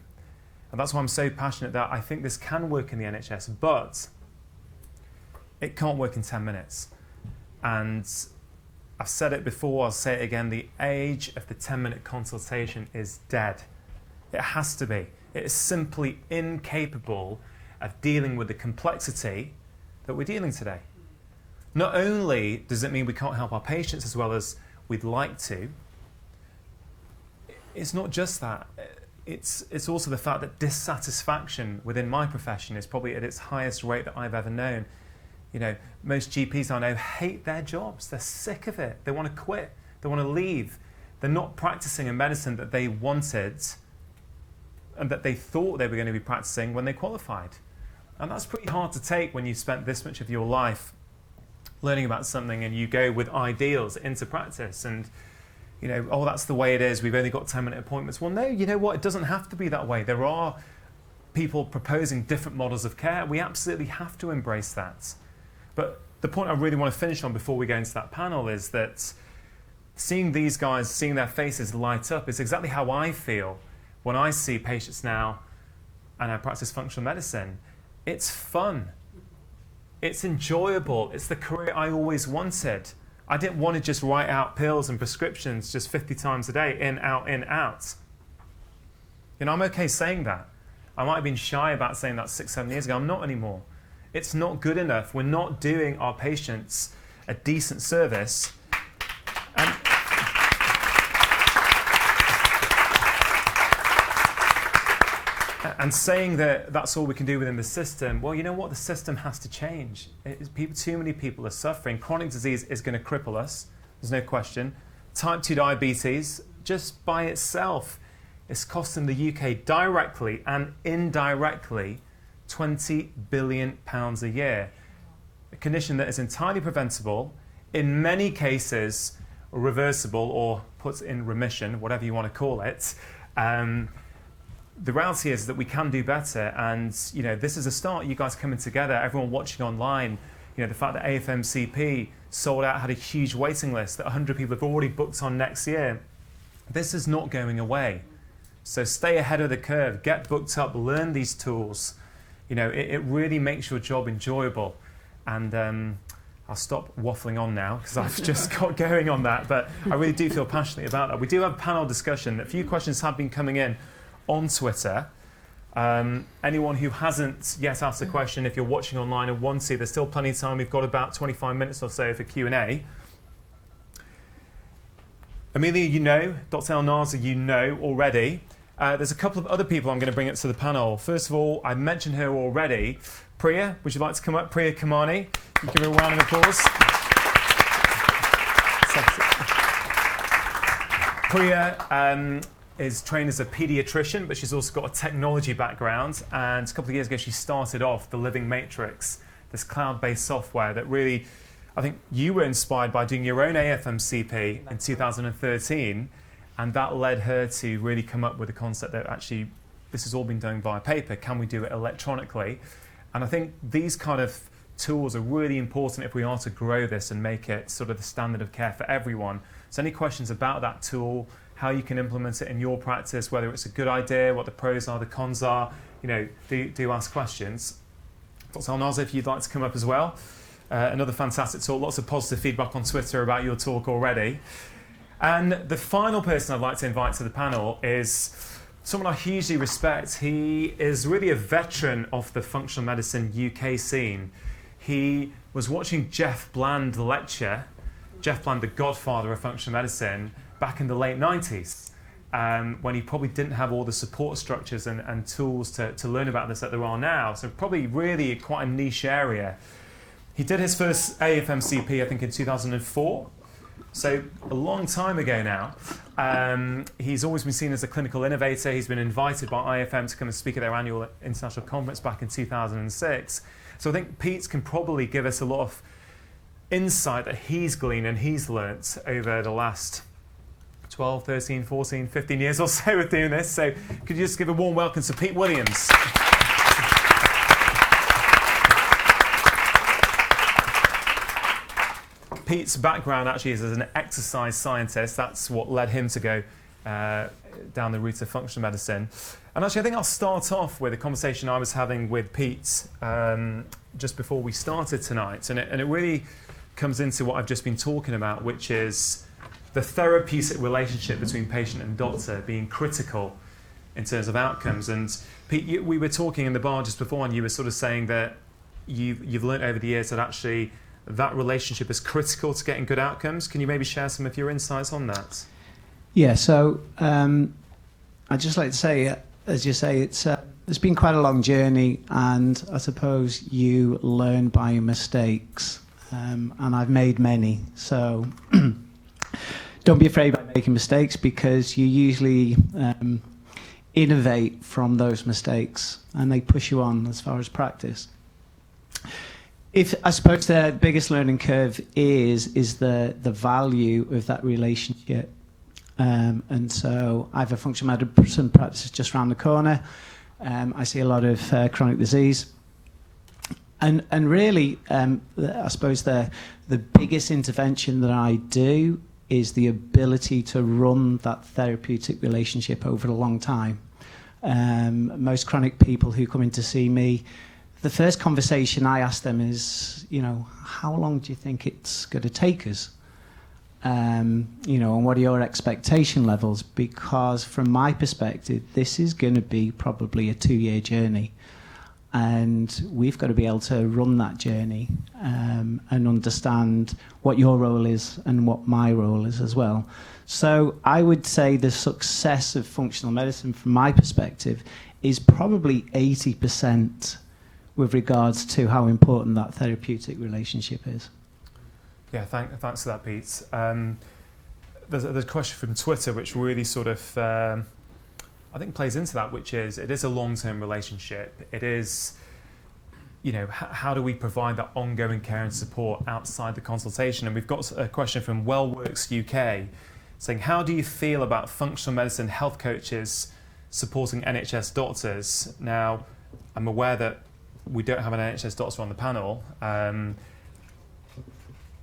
And that's why I'm so passionate that I think this can work in the NHS, but it can't work in 10 minutes. And I've said it before, I'll say it again, the age of the 10-minute consultation is dead. It has to be. It is simply incapable of dealing with the complexity that we're dealing today. Not only does it mean we can't help our patients as well as we'd like to, it's not just that. It's also the fact that dissatisfaction within my profession is probably at its highest rate that I've ever known. You know, most GPs I know hate their jobs. They're sick of it. They want to quit. They want to leave. They're not practicing a medicine that they wanted and that they thought they were going to be practicing when they qualified. And that's pretty hard to take when you've spent this much of your life learning about something and you go with ideals into practice and, you know, oh, that's the way it is. We've only got 10-minute appointments. Well, no, you know what? It doesn't have to be that way. There are people proposing different models of care. We absolutely have to embrace that. But the point I really want to finish on before we go into that panel is that seeing these guys, seeing their faces light up is exactly how I feel when I see patients now and I practice functional medicine. It's fun. It's enjoyable. It's the career I always wanted. I didn't want to just write out pills and prescriptions just 50 times a day, in, out, in, out. You know, I'm okay saying that. I might have been shy about saying that 6-7 years ago. I'm not anymore. It's not good enough. We're not doing our patients a decent service. And saying that that's all we can do within the system, well, you know what? The system has to change. Too many people are suffering. Chronic disease is going to cripple us. There's no question. Type 2 diabetes, just by itself, is costing the UK directly and indirectly £20 billion a year. A condition that is entirely preventable, in many cases reversible or put in remission, whatever you want to call it. The reality is that we can do better, and you know, this is a start. You guys coming together, everyone watching online, you know, the fact that AFMCP sold out, had a huge waiting list, that 100 people have already booked on next year. This is not going away. So stay ahead of the curve, get booked up, learn these tools. You know, it really makes your job enjoyable. And I'll stop waffling on now because I've just got going on that, but I really do feel passionately about that. We do have a panel discussion. A few questions have been coming in on Twitter. Anyone who hasn't yet asked a question, if you're watching online and want to, there's still plenty of time. We've got about 25 minutes or so for Q&A. Amelia, you know, Dr. Elnazer, you know already. There's a couple of other people I'm going to bring up to the panel. First of all, I mentioned her already. Priya, would you like to come up? Priya Kamani. You give her a round of applause. Priya is trained as a paediatrician, but she's also got a technology background. And a couple of years ago, she started off the Living Matrix, this cloud-based software that really, I think you were inspired by doing your own AFMCP in 2013. And that led her to really come up with the concept that actually this has all been done via paper. Can we do it electronically? And I think these kind of tools are really important if we are to grow this and make it sort of the standard of care for everyone. So any questions about that tool, how you can implement it in your practice, whether it's a good idea, what the pros are, the cons are, you know, do ask questions. Dr. Elnazer, if you'd like to come up as well. Another fantastic talk, lots of positive feedback on Twitter about your talk already. And the final person I'd like to invite to the panel is someone I hugely respect. He is really a veteran of the functional medicine UK scene. He was watching Jeff Bland lecture Jeff Bland, the godfather of functional medicine, back in the late 90s, when he probably didn't have all the support structures and tools to learn about this that there are now. So probably really quite a niche area. He did his first AFMCP, I think, in 2004. So a long time ago now. He's always been seen as a clinical innovator. He's been invited by IFM to come and speak at their annual international conference back in 2006. So I think Pete can probably give us a lot of insight that he's gleaned and he's learnt over the last 12, 13, 14, 15 years or so of doing this. So could you just give a warm welcome to Pete Williams? Pete's background actually is as an exercise scientist. That's what led him to go down the route of functional medicine. And actually, I think I'll start off with a conversation I was having with Pete just before we started tonight. And it really comes into what I've just been talking about, which is the therapeutic relationship between patient and doctor being critical in terms of outcomes. And Pete, we were talking in the bar just before, and you were sort of saying that you've learned over the years that actually that relationship is critical to getting good outcomes. Can you maybe share some of your insights on that? Yeah, so I'd just like to say, as you say, it's been quite a long journey, and I suppose you learn by your mistakes, and I've made many. So don't be afraid by making mistakes, because you usually innovate from those mistakes, and they push you on as far as practice. I suppose the biggest learning curve is the value of that relationship. And so I have a functional medicine practice just around the corner. I see a lot of chronic disease. And really, I suppose the biggest intervention that I do is the ability to run that therapeutic relationship over a long time. Most chronic people who come in to see me, the first conversation I ask them is, how long do you think it's going to take us? And what are your expectation levels? Because from my perspective, this is going to be probably a 2-year journey. And we've got to be able to run that journey and understand what your role is and what my role is as well. So I would say the success of functional medicine, from my perspective, is probably 80% with regards to how important that therapeutic relationship is. Yeah, thanks for that, Pete. There's a question from Twitter which really sort of, I think, plays into that, which is, it is a long-term relationship. It is, how do we provide that ongoing care and support outside the consultation? And we've got a question from WellWorks UK saying, how do you feel about functional medicine health coaches supporting NHS doctors? Now, I'm aware that we don't have an NHS doctor on the panel.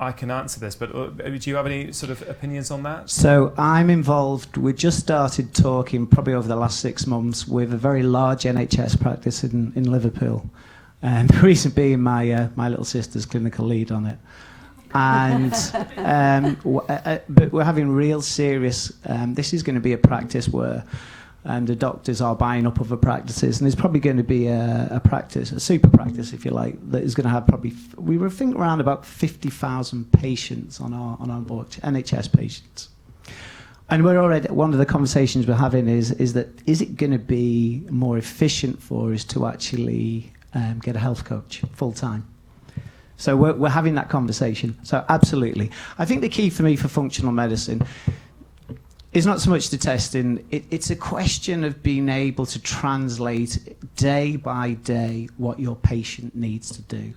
I can answer this, but do you have any sort of opinions on that? So I'm involved. We just started talking probably over the last 6 months with a very large NHS practice in Liverpool. And the reason being my little sister's clinical lead on it. And but we're having real serious, this is going to be a practice where the doctors are buying up other practices, and there's probably going to be a practice, a super practice, if you like, that is going to have probably, we were thinking around about 50,000 patients on our board, NHS patients. And we're already, one of the conversations we're having is it going to be more efficient for us to actually get a health coach full time? So we're having that conversation. So absolutely. I think the key for me for functional medicine is not so much the testing, it's a question of being able to translate day by day what your patient needs to do.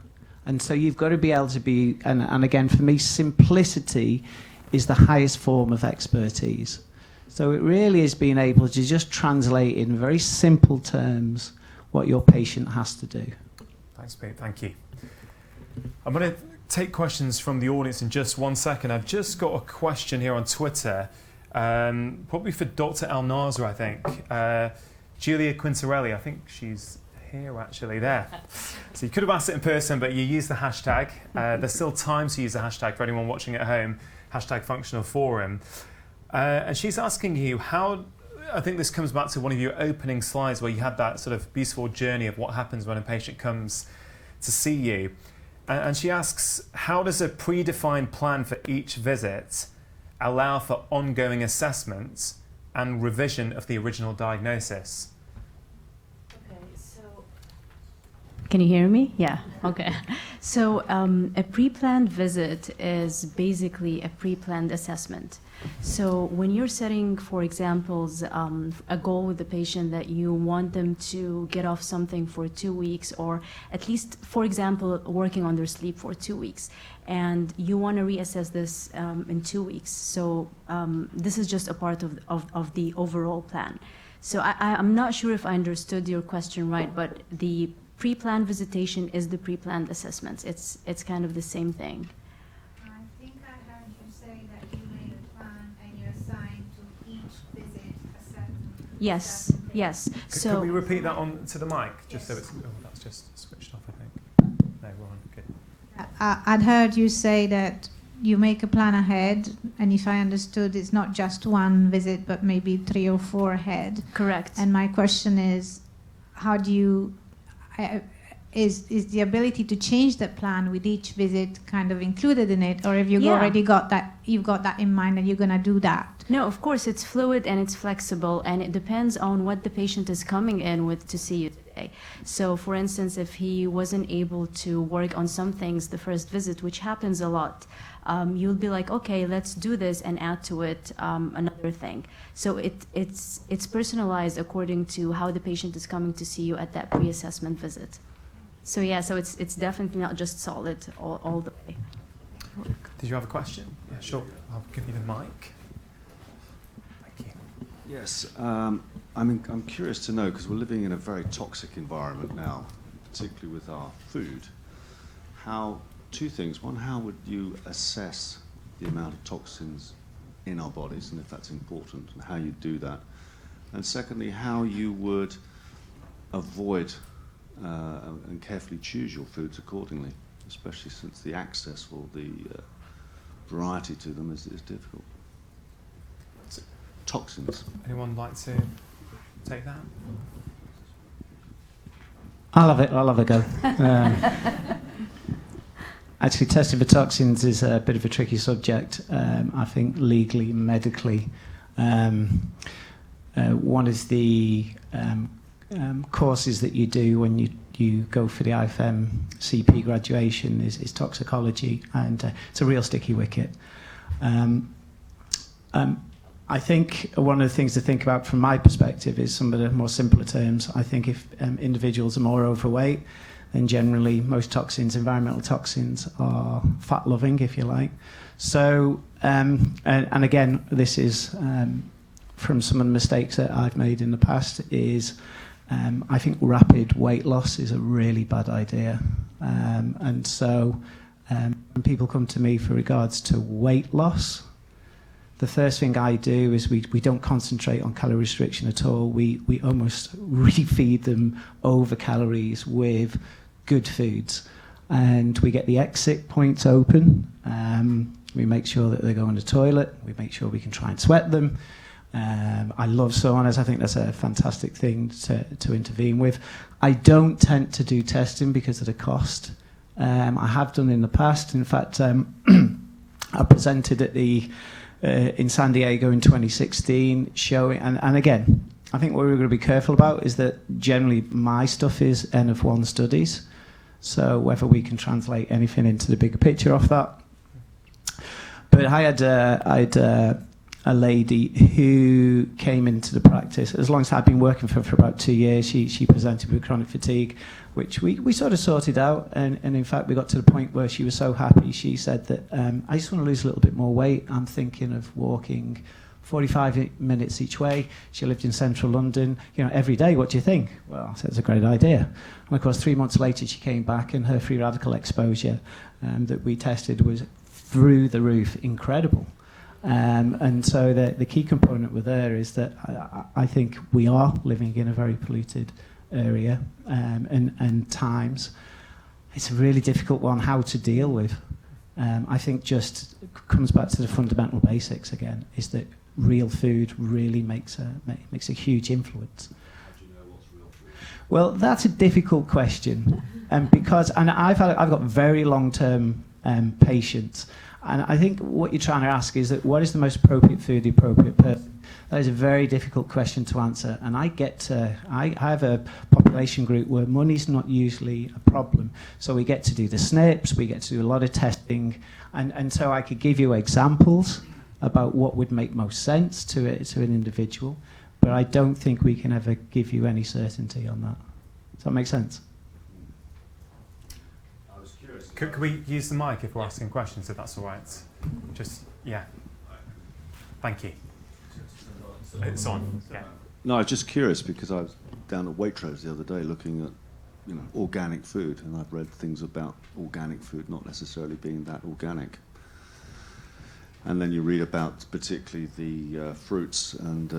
And so you've got to be able to be, and again, for me, simplicity is the highest form of expertise. So it really is being able to just translate in very simple terms what your patient has to do. Thanks, Pete. Thank you. I'm going to take questions from the audience in just 1 second. I've just got a question here on Twitter. Probably for Dr. Elnazer, I think. Julia Quintarelli, I think she's here actually, there. So you could have asked it in person, but you used the hashtag. There's still time to use the hashtag for anyone watching at home, hashtag functional forum. And she's asking you how, I think this comes back to one of your opening slides where you had that sort of beautiful journey of what happens when a patient comes to see you. And she asks, how does a predefined plan for each visit allow for ongoing assessments and revision of the original diagnosis? Can you hear me? Yeah, okay. So a pre-planned visit is basically a pre-planned assessment. So when you're setting, for example, a goal with the patient that you want them to get off something for 2 weeks, or at least, for example, working on their sleep for 2 weeks, and you want to reassess this in 2 weeks. So this is just a part of the overall plan. So I'm not sure if I understood your question right, but the pre-planned visitation is the pre-planned assessments. It's kind of the same thing. I think I heard you say that you made a plan and you assigned to each visit a certain. Yes, yes. Could we repeat that on to the mic, just so it's? Oh, that's just switched off, I think. No, we're on. Good. I'd heard you say that you make a plan ahead, and if I understood, it's not just one visit, but maybe 3 or 4 ahead. Correct. And my question is, how do you? Is the ability to change that plan with each visit kind of included in it, or have you already got that? You've got that in mind, and you're going to do that? No, of course, it's fluid and it's flexible, and it depends on what the patient is coming in with to see you today. So, for instance, if he wasn't able to work on some things the first visit, which happens a lot, you'll be like, okay, let's do this and add to it another thing. So it's personalized according to how the patient is coming to see you at that pre-assessment visit. So yeah, so it's definitely not just solid all the way. Did you have a question? Yeah, sure. I'll give you the mic. Thank you. Yes, I'm curious to know, because we're living in a very toxic environment now, particularly with our food. Two things. One, how would you assess the amount of toxins in our bodies, and if that's important, and how you do that? And secondly, how you would avoid and carefully choose your foods accordingly, especially since the access or the variety to them is difficult. Toxins. Anyone like to take that? I'll have a go. Actually, testing for toxins is a bit of a tricky subject, I think, legally, medically. One is the courses that you do when you go for the AFMCP graduation is toxicology, and it's a real sticky wicket. I think one of the things to think about from my perspective is some of the more simpler terms. I think if individuals are more overweight, then generally most toxins, environmental toxins, are fat-loving, if you like. So, and again, this is from some of the mistakes that I've made in the past, is I think rapid weight loss is a really bad idea. And so when people come to me for regards to weight loss, the first thing I do is we don't concentrate on calorie restriction at all. We almost refeed them over calories with good foods. And we get the exit points open. We make sure that they go on the toilet. We make sure we can try and sweat them. I love saunas. I think that's a fantastic thing to intervene with. I don't tend to do testing because of the cost. I have done in the past. In fact, I presented at the in San Diego in 2016 showing, and again, I think what we're going to be careful about is that generally my stuff is N of 1 studies. So whether we can translate anything into the bigger picture of that. But I had a lady who came into the practice. As long as I'd been working for her for about 2 years, she presented with chronic fatigue, which we sort of sorted out. And in fact, we got to the point where she was so happy, she said that, I just want to lose a little bit more weight. I'm thinking of walking 45 minutes each way. She lived in central London, every day. What do you think? Well, I said, it's a great idea. And of course, 3 months later, she came back and her free radical exposure that we tested was through the roof, incredible. And so the key component with her is that I think we are living in a very polluted area and times. It's a really difficult one how to deal with. I think just comes back to the fundamental basics again, is that real food really makes a huge influence. How do you know what's real food? Well, that's a difficult question, because I've got very long-term patients, and I think what you're trying to ask is that what is the most appropriate food, the appropriate person? That is a very difficult question to answer, and I have a population group where money's not usually a problem, so we get to do the SNPs, we get to do a lot of testing, and so I could give you examples about what would make most sense to an individual, but I don't think we can ever give you any certainty on that. Does that make sense? I was curious. Could we use the mic if we're asking questions, if that's all right? Just, yeah. Thank you. It's on. Yeah. No, I was just curious because I was down at Waitrose the other day looking at, organic food, and I've read things about organic food not necessarily being that organic. And then you read about particularly the fruits and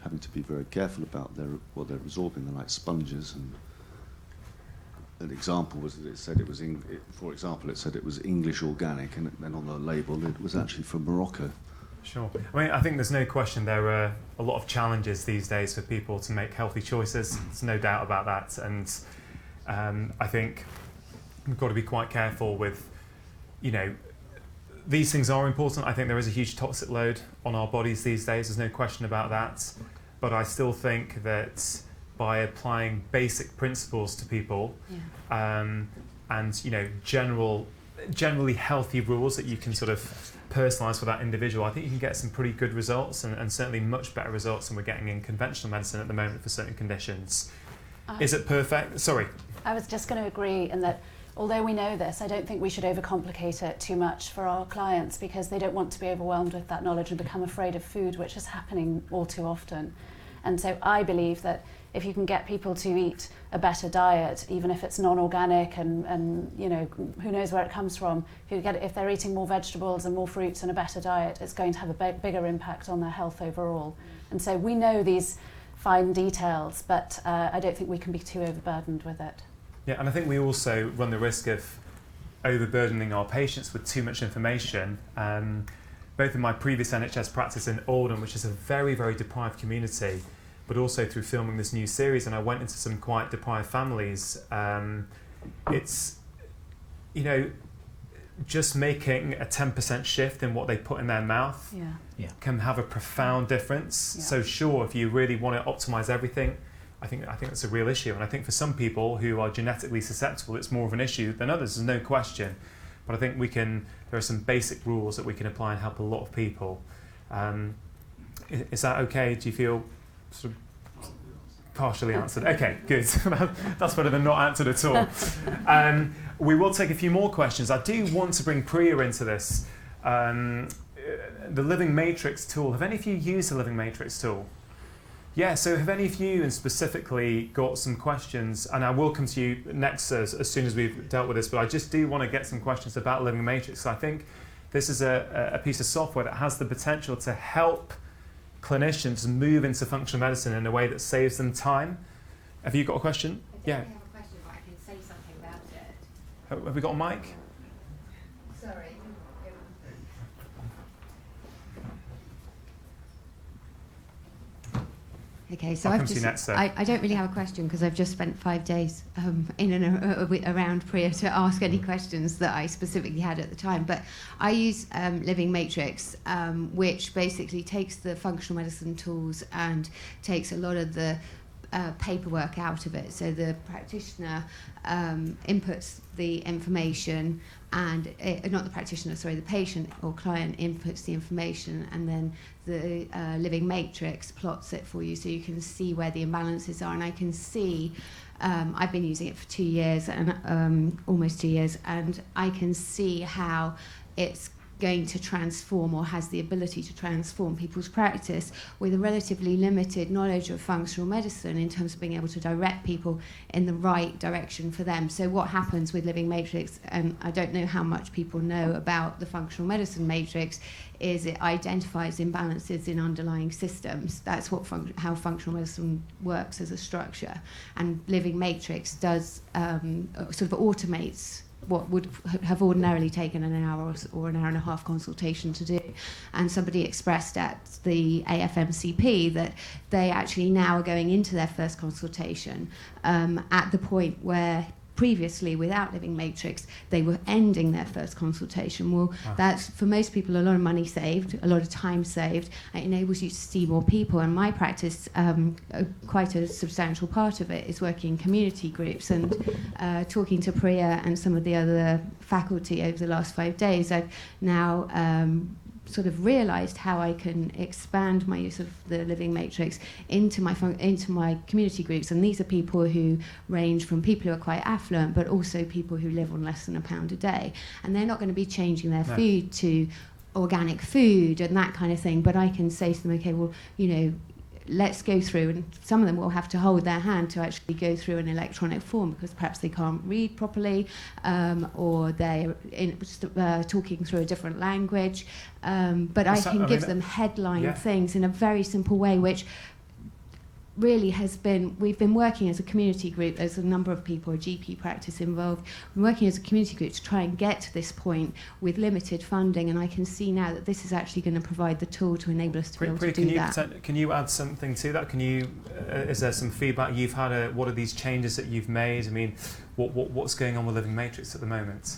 having to be very careful about what they're absorbing. They're like sponges. And an example was that it said it was English organic, and then on the label it was actually from Morocco. Sure. I mean, I think there's no question there are a lot of challenges these days for people to make healthy choices. There's no doubt about that. And I think we've got to be quite careful with, these things are important. I think there is a huge toxic load on our bodies these days. There's no question about that. But I still think that by applying basic principles to people, and generally healthy rules that you can sort of personalise for that individual, I think you can get some pretty good results, and certainly much better results than we're getting in conventional medicine at the moment for certain conditions. Is it perfect? Sorry. I was just going to agree in that although we know this, I don't think we should overcomplicate it too much for our clients, because they don't want to be overwhelmed with that knowledge and become afraid of food, which is happening all too often. And so I believe that if you can get people to eat a better diet, even if it's non-organic and who knows where it comes from, if they're eating more vegetables and more fruits and a better diet, it's going to have a bigger impact on their health overall. And so we know these fine details, but I don't think we can be too overburdened with it. Yeah, and I think we also run the risk of overburdening our patients with too much information. Both in my previous NHS practice in Oldham, which is a very, very deprived community, but also through filming this new series, and I went into some quite deprived families. It's, just making a 10% shift in what they put in their mouth can have a profound difference. Yeah. So sure, if you really want to optimise everything, I think that's a real issue. And I think for some people who are genetically susceptible, it's more of an issue than others, there's no question. But I think there are some basic rules that we can apply and help a lot of people. Is that okay? Do you feel sort of partially answered? Okay, good. That's better than not answered at all. We will take a few more questions. I do want to bring Priya into this. The Living Matrix tool. Have any of you used the Living Matrix tool? Yeah, so have any of you specifically got some questions? And I will come to you next as soon as we've dealt with this, but I just do want to get some questions about Living Matrix. I think this is a piece of software that has the potential to help clinicians move into functional medicine in a way that saves them time. Have you got a question? I don't have a question, but I can say something about it. Have we got a mic? Sorry. Okay, so I don't really have a question because I've just spent 5 days in and around Priya to ask any questions that I specifically had at the time. But I use Living Matrix, which basically takes the functional medicine tools and takes a lot of the paperwork out of it. So the practitioner inputs the information, and not the practitioner, sorry, the patient or client inputs the information, and then the Living Matrix plots it for you so you can see where the imbalances are. And I can see, I've been using it for 2 years, and almost 2 years, and I can see how it's going to transform, or has the ability to transform, people's practice with a relatively limited knowledge of functional medicine in terms of being able to direct people in the right direction for them. So what happens with Living Matrix, and I don't know how much people know about the functional medicine matrix, is it identifies imbalances in underlying systems. That's how functional medicine works as a structure. And Living Matrix does sort of automates what would have ordinarily taken an hour or an hour and a half consultation to do. And somebody expressed at the AFMCP that they actually now are going into their first consultation at the point where previously, without Living Matrix, they were ending their first consultation. Well, that's, for most people, a lot of money saved, a lot of time saved. It enables you to see more people. And my practice, quite a substantial part of it, is working in community groups. And talking to Priya and some of the other faculty over the last 5 days, I've now sort of realised how I can expand my use of the Living Matrix into my community groups. And these are people who range from people who are quite affluent, but also people who live on less than £1 a day. And they're not going to be changing their food to organic food and that kind of thing. But I can say to them, okay, well, let's go through, and some of them will have to hold their hand to actually go through an electronic form because perhaps they can't read properly, or they're talking through a different language. But I can give them headline things in a very simple way, which really has been, we've been working as a community group, there's a number of people, a GP practice involved, we're working as a community group to try and get to this point with limited funding, and I can see now that this is actually going to provide the tool to enable us to be able to do that. Can you add something to that? Can you, is there some feedback you've had? What are these changes that you've made? I mean, what's going on with Living Matrix at the moment?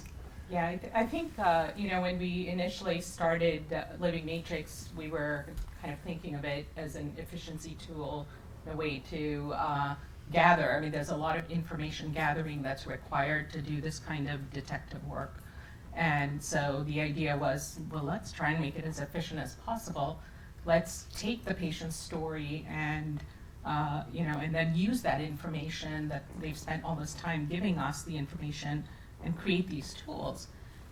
Yeah, I think, when we initially started Living Matrix, we were kind of thinking of it as an efficiency tool, a way to gather. I mean, there's a lot of information gathering that's required to do this kind of detective work. And so the idea was, well, let's try and make it as efficient as possible. Let's take the patient's story and, and then use that information that they've spent all this time giving us the information and create these tools.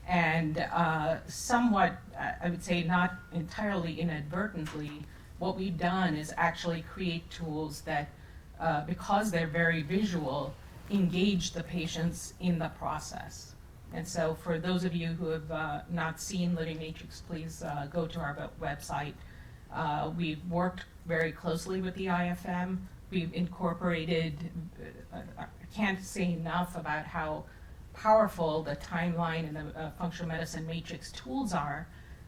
And somewhat, I would say not entirely inadvertently, what we've done is actually create tools that, because they're very visual, engage the patients in the process. And so for those of you who have not seen Living Matrix, please go to our website. We've worked very closely with the IFM. We've incorporated, I can't say enough about how powerful the timeline and the functional medicine matrix tools are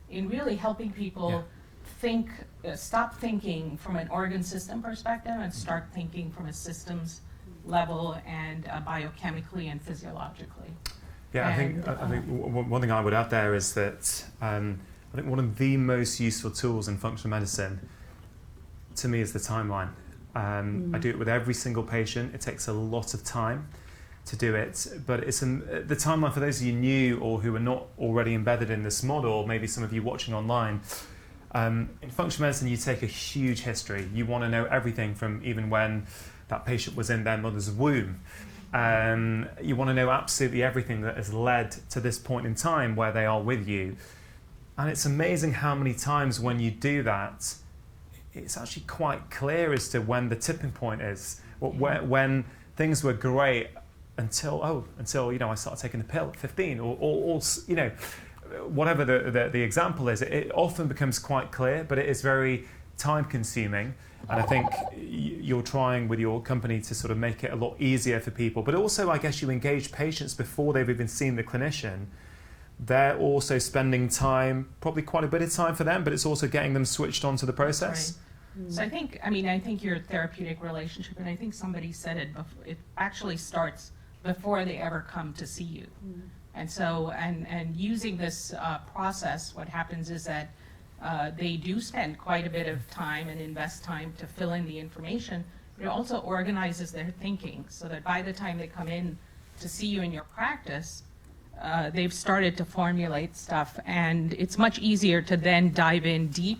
in really helping people think, stop thinking from an organ system perspective and start thinking from a systems level and biochemically and physiologically. Yeah, and, I think one thing I would add there is that I think one of the most useful tools in functional medicine to me is the timeline. I do it with every single patient. It takes a lot of time to do it, but it's the timeline for those of you new or who are not already embedded in this model, maybe some of you watching online. In functional medicine, you take a huge history. You want to know everything from even when that patient was in their mother's womb. You want to know absolutely everything that has led to this point in time where they are with you. And it's amazing how many times when you do that, it's actually quite clear as to when the tipping point is. When things were great until I started taking the pill at 15 or whatever the example is, it often becomes quite clear, but it is very time consuming. And I think you're trying with your company to sort of make it a lot easier for people. But also, I guess you engage patients before they've even seen the clinician. They're also spending time, probably quite a bit of time for them, but it's also getting them switched onto the process. Right. So I think your therapeutic relationship, and I think somebody said it before, it actually starts before they ever come to see you. And so, and using this process, what happens is that they do spend quite a bit of time and invest time to fill in the information, but it also organizes their thinking so that by the time they come in to see you in your practice, they've started to formulate stuff, and it's much easier to then dive in deep.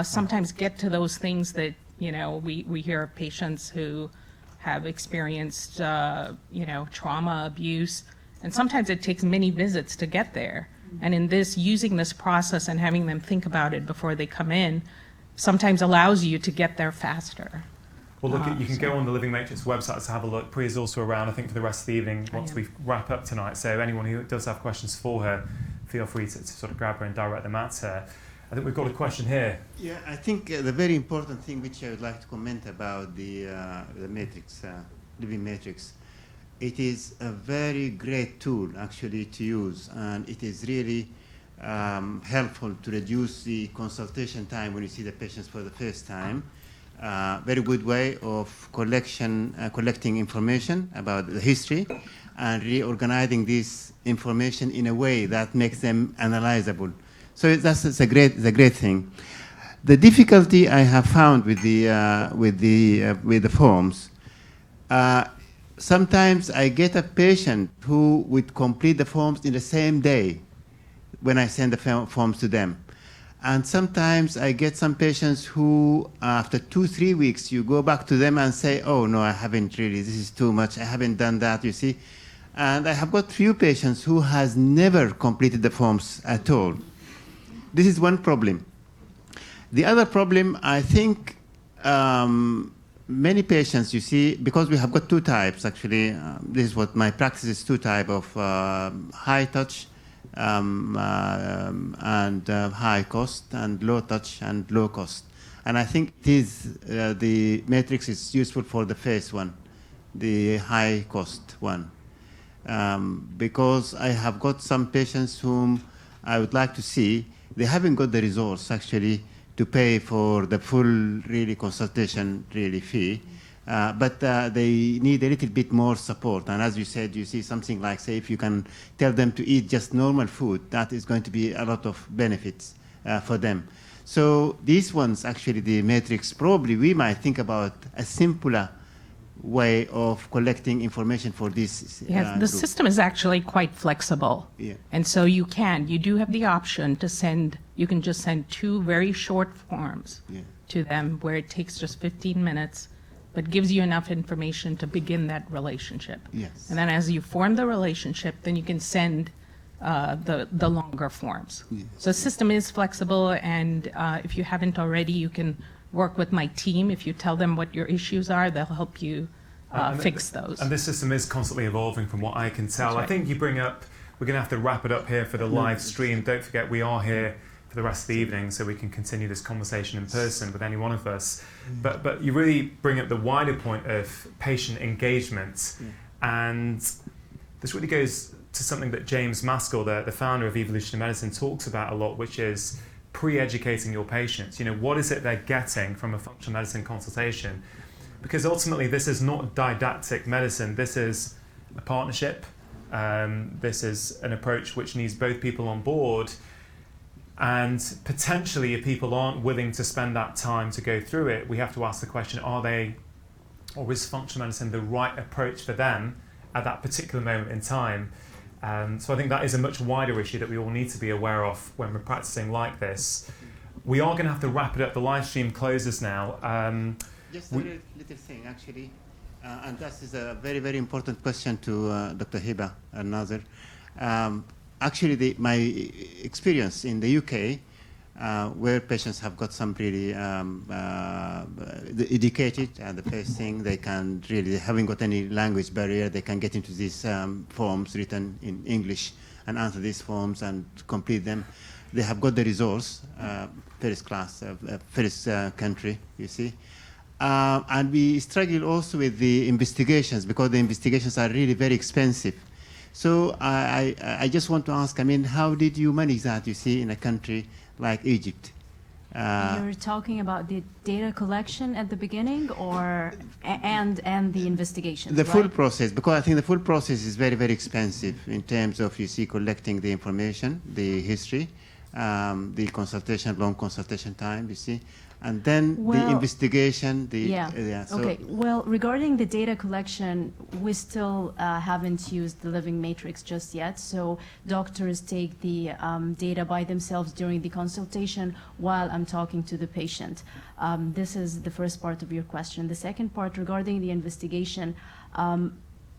Sometimes get to those things that, we hear of patients who have experienced, trauma, abuse, and sometimes it takes many visits to get there. And in this, using this process and having them think about it before they come in, sometimes allows you to get there faster. Well, look, you can go on the Living Matrix website to have a look. Priya's also around, I think, for the rest of the evening once we wrap up tonight. So anyone who does have questions for her, feel free to sort of grab her and direct them at her. I think we've got a question here. Yeah, I think the very important thing which I would like to comment about the matrix, Living Matrix, it is a very great tool actually to use, and it is really helpful to reduce the consultation time when you see the patients for the first time. Very good way of collecting information about the history and reorganizing this information in a way that makes them analyzable. So that's a great thing. The difficulty I have found with the forms, sometimes I get a patient who would complete the forms in the same day when I send the forms to them. And sometimes I get some patients who, after 2-3 weeks, you go back to them and say, oh, no, I haven't really, this is too much, I haven't done that, you see. And I have got few patients who has never completed the forms at all. This is one problem. The other problem, I think, many patients, you see, because we have got two types, actually, this is what my practice is, two types of high touch and high cost, and low touch and low cost. And I think it is, the matrix is useful for the first one, the high cost one. Because I have got some patients whom I would like to see, they haven't got the resource actually to pay for the full really consultation really fee, but they need a little bit more support. And as you said, you see something like, say, if you can tell them to eat just normal food, that is going to be a lot of benefits for them. So these ones, actually, the matrix, probably we might think about a simpler way of collecting information for this. Yes, the system is actually quite flexible. Yeah. And so you do have the option to send, you can just send 2 very short forms to them where it takes just 15 minutes, but gives you enough information to begin that relationship. Yes. And then as you form the relationship, then you can send the longer forms. Yes. So the system is flexible, and if you haven't already, you can work with my team. If you tell them what your issues are, they'll help you fix those. And this system is constantly evolving from what I can tell. Right. I think you bring up, we're going to have to wrap it up here for the live stream. Don't forget, we are here for the rest of the evening, so we can continue this conversation in person with any one of us. But you really bring up the wider point of patient engagement. And this really goes to something that James Maskell, the founder of evolutionary medicine, talks about a lot, which is pre-educating your patients. You know, what is it they're getting from a functional medicine consultation? Because ultimately this is not didactic medicine, this is a partnership. This is an approach which needs both people on board, and potentially if people aren't willing to spend that time to go through it, we have to ask the question, are they, or is functional medicine the right approach for them at that particular moment in time? So I think that is a much wider issue that we all need to be aware of when we're practicing like this. We are going to have to wrap it up. The live stream closes now. Just a little thing, actually, and that is a very, very important question to Dr. Heba Elnazer. Actually, my experience in the UK, where patients have got some really educated, and the first thing they can really, haven't got any language barrier, they can get into these forms written in English and answer these forms and complete them. They have got the resource, first class, first country, you see. And we struggle also with the investigations, because the investigations are really very expensive. So I just want to ask, I mean, how did you manage that, you see, in a country like Egypt? You're talking about the data collection at the beginning, or and the investigation? The full process, because I think the full process is very, very expensive in terms of, you see, collecting the information, the history, the consultation, long consultation time, you see. And then the investigation, Okay. Well, regarding the data collection, we still haven't used the living matrix just yet. So doctors take the data by themselves during the consultation while I'm talking to the patient. This is the first part of your question. The second part regarding the investigation,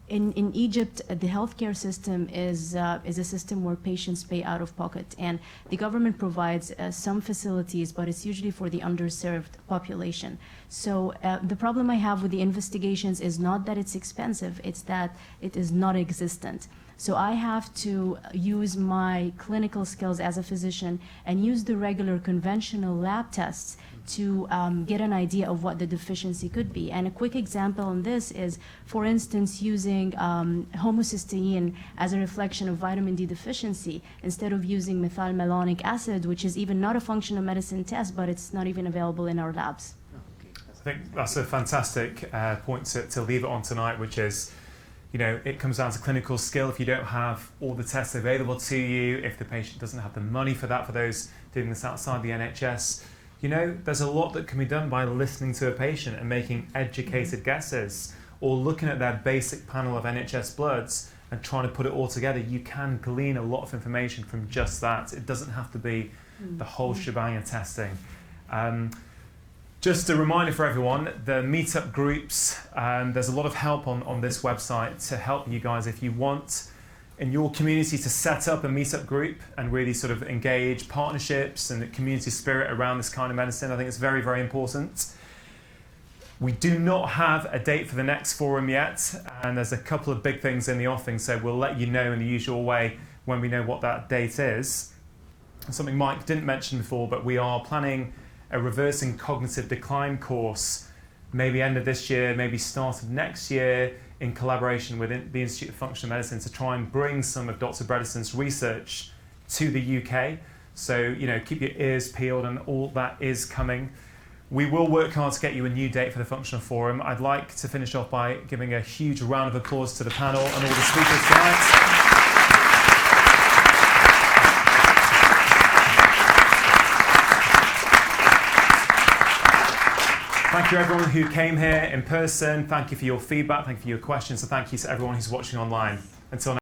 in Egypt, the healthcare system is a system where patients pay out of pocket, and the government provides some facilities, but it's usually for the underserved population. So the problem I have with the investigations is not that it's expensive, it's that it is not existent. So I have to use my clinical skills as a physician and use the regular conventional lab tests to get an idea of what the deficiency could be. And a quick example on this is, for instance, using homocysteine as a reflection of vitamin D deficiency instead of using methylmalonic acid, which is even not a functional medicine test, but it's not even available in our labs. I think that's a fantastic point to leave it on tonight, which is, you know, it comes down to clinical skill. If you don't have all the tests available to you, if the patient doesn't have the money for that, for those doing this outside the NHS, you know, there's a lot that can be done by listening to a patient and making educated guesses, or looking at their basic panel of NHS bloods and trying to put it all together. You can glean a lot of information from just that. It doesn't have to be the whole shebang of testing. Just a reminder for everyone, the meetup groups, there's a lot of help on this website to help you guys if you want in your community to set up a meetup group and really sort of engage partnerships and the community spirit around this kind of medicine. I think it's very, very important. We do not have a date for the next forum yet, and there's a couple of big things in the offing, so we'll let you know in the usual way when we know what that date is. Something Mike didn't mention before, but we are planning a reversing cognitive decline course, maybe end of this year, maybe start of next year, in collaboration with the Institute of Functional Medicine, to try and bring some of Dr. Bredesen's research to the UK. So, you know, keep your ears peeled, and all that is coming. We will work hard to get you a new date for the Functional Forum. I'd like to finish off by giving a huge round of applause to the panel and all the speakers tonight. Thank you everyone who came here in person. Thank you for your feedback. Thank you for your questions. And thank you to everyone who's watching online. Until next time.